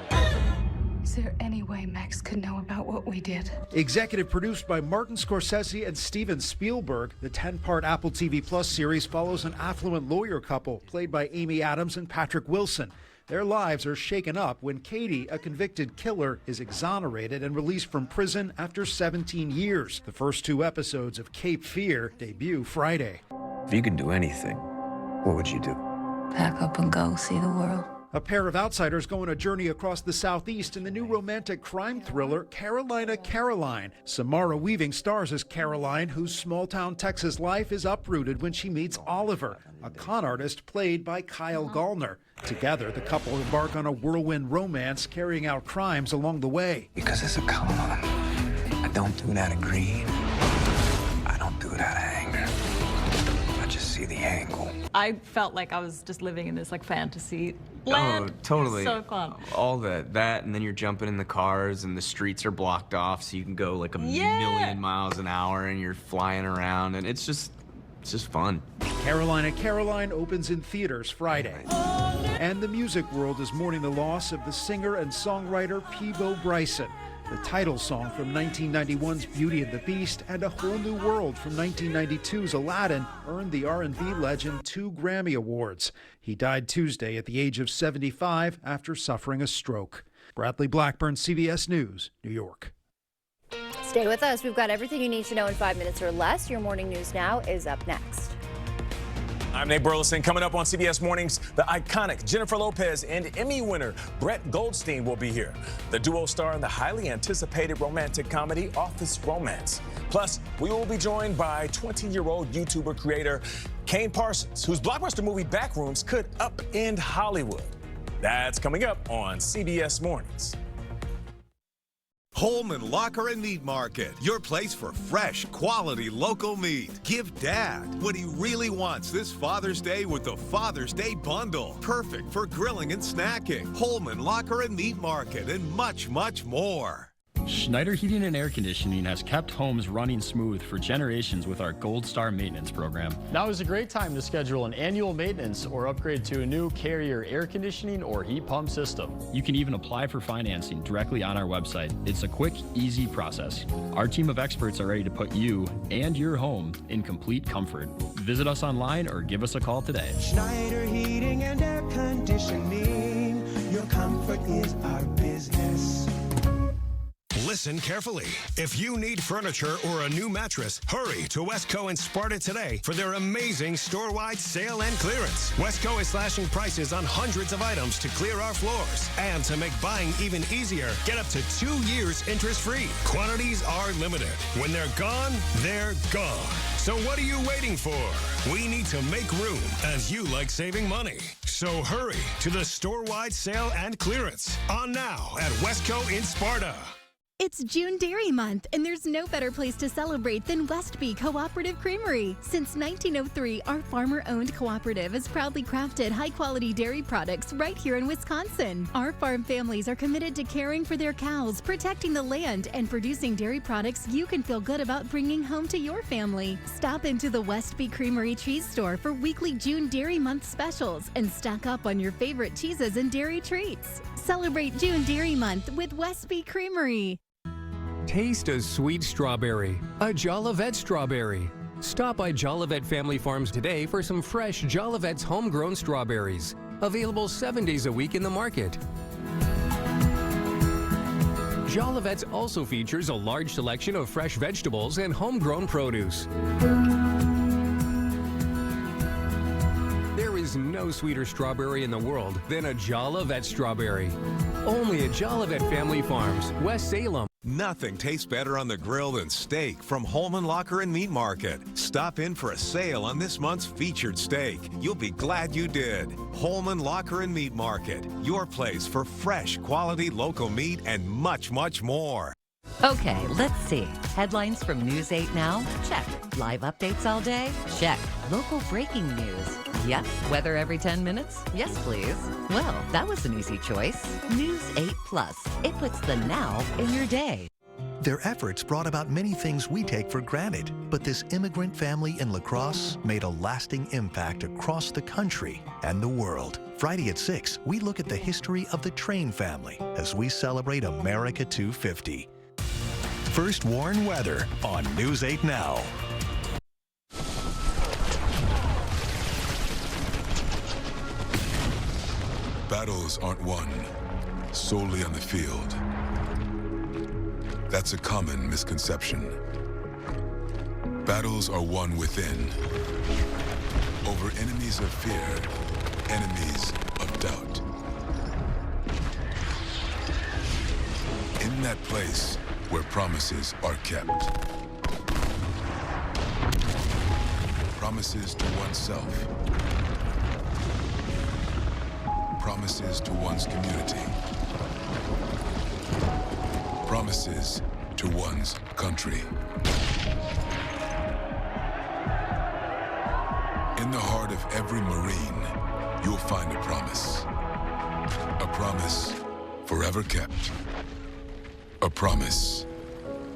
Speaker 13: Is there any way Max could know about what we did?
Speaker 11: Executive produced by Martin Scorsese and Steven Spielberg, the 10-part Apple TV Plus series follows an affluent lawyer couple played by Amy Adams and Patrick Wilson. Their lives are shaken up when Katie, a convicted killer, is exonerated and released from prison after 17 years. The first 2 episodes of Cape Fear debut Friday.
Speaker 15: If you could do anything, what would you do?
Speaker 13: Pack up and go see the world.
Speaker 11: A pair of outsiders go on a journey across the Southeast in the new romantic crime thriller, Carolina, Caroline. Samara Weaving stars as Caroline, whose small-town Texas life is uprooted when she meets Oliver, a con artist played by Kyle Gallner. Together, the couple embark on a whirlwind romance, carrying out crimes along the way.
Speaker 15: Because it's a con. I don't do it out of greed. I don't do it out of anger. I just see the angle.
Speaker 16: I felt like I was just living in this like fantasy land.
Speaker 18: Oh, totally.
Speaker 16: So fun.
Speaker 18: All that, and then you're jumping in the cars, and the streets are blocked off, so you can go like a million miles an hour, and you're flying around, and it's just fun.
Speaker 11: Carolina, Caroline opens in theaters Friday. And the music world is mourning the loss of the singer and songwriter Peabo Bryson. The title song from 1991's Beauty and the Beast and A Whole New World from 1992's Aladdin earned the R&B legend 2 Grammy Awards. He died Tuesday at the age of 75 after suffering a stroke. Bradley Blackburn, CBS News, New York.
Speaker 2: Stay with us. We've got everything you need to know in 5 minutes or less. Your Morning News Now is up next.
Speaker 19: I'm Nate Burleson. Coming up on CBS Mornings, the iconic Jennifer Lopez and Emmy winner Brett Goldstein will be here. The duo star in the highly anticipated romantic comedy Office Romance. Plus, we will be joined by 20-year-old YouTuber creator Kane Parsons, whose blockbuster movie Backrooms could upend Hollywood. That's coming up on CBS Mornings.
Speaker 20: Holman Locker and Meat Market, your place for fresh, quality local meat. Give Dad what he really wants this Father's Day with the Father's Day Bundle. Perfect for grilling and snacking. Holman Locker and Meat Market and much, much more.
Speaker 23: Schneider Heating and Air Conditioning has kept homes running smooth for generations with our Gold Star maintenance program. Now is a great time to schedule an annual maintenance or upgrade to a new Carrier air conditioning or heat pump system. You can even apply for financing directly on our website. It's a quick, easy process. Our team of experts are ready to put you and your home in complete comfort. Visit us online or give us a call today.
Speaker 24: Schneider Heating and Air Conditioning. Your comfort is our business.
Speaker 25: Listen carefully. If you need furniture or a new mattress, hurry to Westco and Sparta today for their amazing store-wide sale and clearance. Westco is slashing prices on hundreds of items to clear our floors. And to make buying even easier, get up to 2 years interest-free. Quantities are limited. When they're gone, they're gone. So what are you waiting for? We need to make room, as you like saving money. So hurry to the store-wide sale and clearance. On now at Westco in Sparta.
Speaker 28: It's June Dairy Month, and there's no better place to celebrate than Westby Cooperative Creamery. Since 1903, our farmer-owned cooperative has proudly crafted high-quality dairy products right here in Wisconsin. Our farm families are committed to caring for their cows, protecting the land, and producing dairy products you can feel good about bringing home to your family. Stop into the Westby Creamery Cheese Store for weekly June Dairy Month specials and stock up on your favorite cheeses and dairy treats. Celebrate June Dairy Month with Westby Creamery.
Speaker 30: Taste a sweet strawberry, a Jolivet strawberry. Stop by Jolivet Family Farms today for some fresh Jolivet's homegrown strawberries. Available 7 days a week in the market. Jolivet's also features a large selection of fresh vegetables and homegrown produce. There is no sweeter strawberry in the world than a Jolivet strawberry. Only at Jolivet Family Farms, West Salem.
Speaker 20: Nothing tastes better on the grill than steak from Holman Locker and Meat Market. Stop in for a sale on this month's featured steak. You'll be glad you did. Holman Locker and Meat Market, your place for fresh, quality local meat and much, much more.
Speaker 31: Okay, let's see. Headlines from News 8 Now? Check. Live updates all day? Check. Local breaking news? Yep. Weather every 10 minutes? Yes, please. Well, that was an easy choice. News 8 Plus. It puts the now in your day.
Speaker 32: Their efforts brought about many things we take for granted, but this immigrant family in La Crosse made a lasting impact across the country and the world. Friday at 6, we look at the history of the Train family as we celebrate America 250. First Warn Weather on News 8 Now.
Speaker 33: Battles aren't won solely on the field. That's a common misconception. Battles are won within, over enemies of fear, enemies of doubt. in that place where promises are kept. Promises to oneself. Promises to one's community. Promises to one's country. In the heart of every Marine, you'll find a promise. A promise forever kept. A promise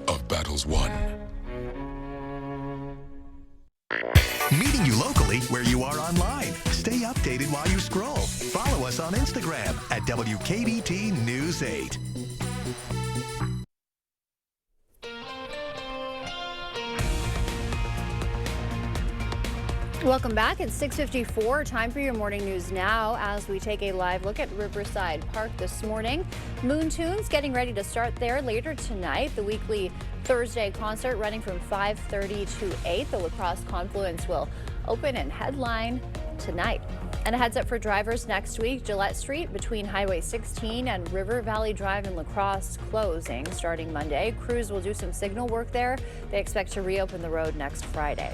Speaker 33: of battles won.
Speaker 32: Meeting you locally where you are online. Stay updated while you scroll. Follow us on Instagram at WKBT News 8.
Speaker 2: Welcome back. It's 6:54. Time for your morning news now as we take a live look at Riverside Park this morning. Moon Tunes getting ready to start there later tonight. The weekly Thursday concert running from 5:30 to 8. The La Crosse Confluence will open and headline tonight. And a heads up for drivers next week. Gillette Street between Highway 16 and River Valley Drive in La Crosse closing starting Monday. Crews will do some signal work there. They expect to reopen the road next Friday.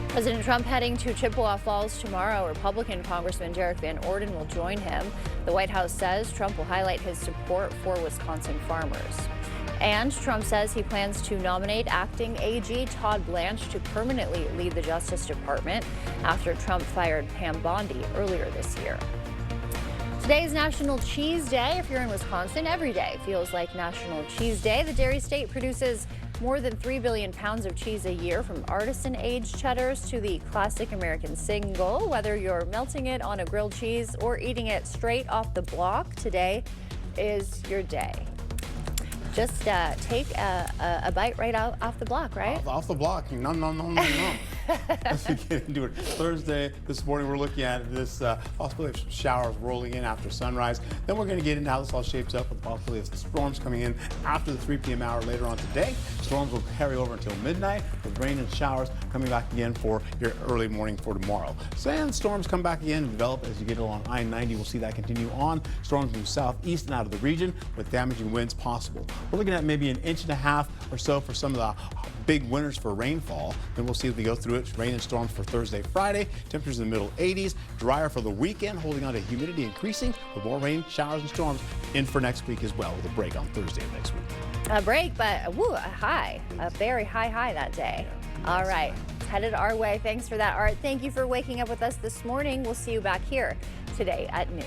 Speaker 2: President Trump heading to Chippewa Falls tomorrow. Republican Congressman Derek Van Orden will join him. The White House says Trump will highlight his support for Wisconsin farmers. And Trump says he plans to nominate acting AG Todd Blanche to permanently lead the Justice Department after Trump fired Pam Bondi earlier this year. Today is National Cheese Day. If you're in Wisconsin, every day feels like National Cheese Day. The dairy state produces more than 3 billion pounds of cheese a year, from artisan-aged cheddars to the classic American single. Whether you're melting it on a grilled cheese or eating it straight off the block, today is your day. Just take a bite right out off the block, right?
Speaker 1: Off the block. Nom, nom, nom, nom, nom. As we get into it, Thursday, this morning, we're looking at this possibility of some showers rolling in after sunrise. Then we're going to get into how this all shapes up with the possibility of storms coming in after the 3 p.m. hour later on today. Storms will carry over until midnight, with rain and showers coming back again for your early morning for tomorrow. Sandstorms come back again and develop as you get along I-90. We'll see that continue on. Storms move southeast and out of the region with damaging winds possible. We're looking at maybe 1.5 inches or so for some of the big winners for rainfall. Then we'll see as we go through it. Rain and storms for Thursday, Friday. Temperatures in the middle 80s. Drier for the weekend, holding on to humidity increasing with more rain, showers, and storms in for next week as well, with a break on Thursday of next week.
Speaker 2: A break, but a high, a very high that day. All right, it's headed our way. Thanks for that, Art. Thank you for waking up with us this morning. We'll see you back here today at noon.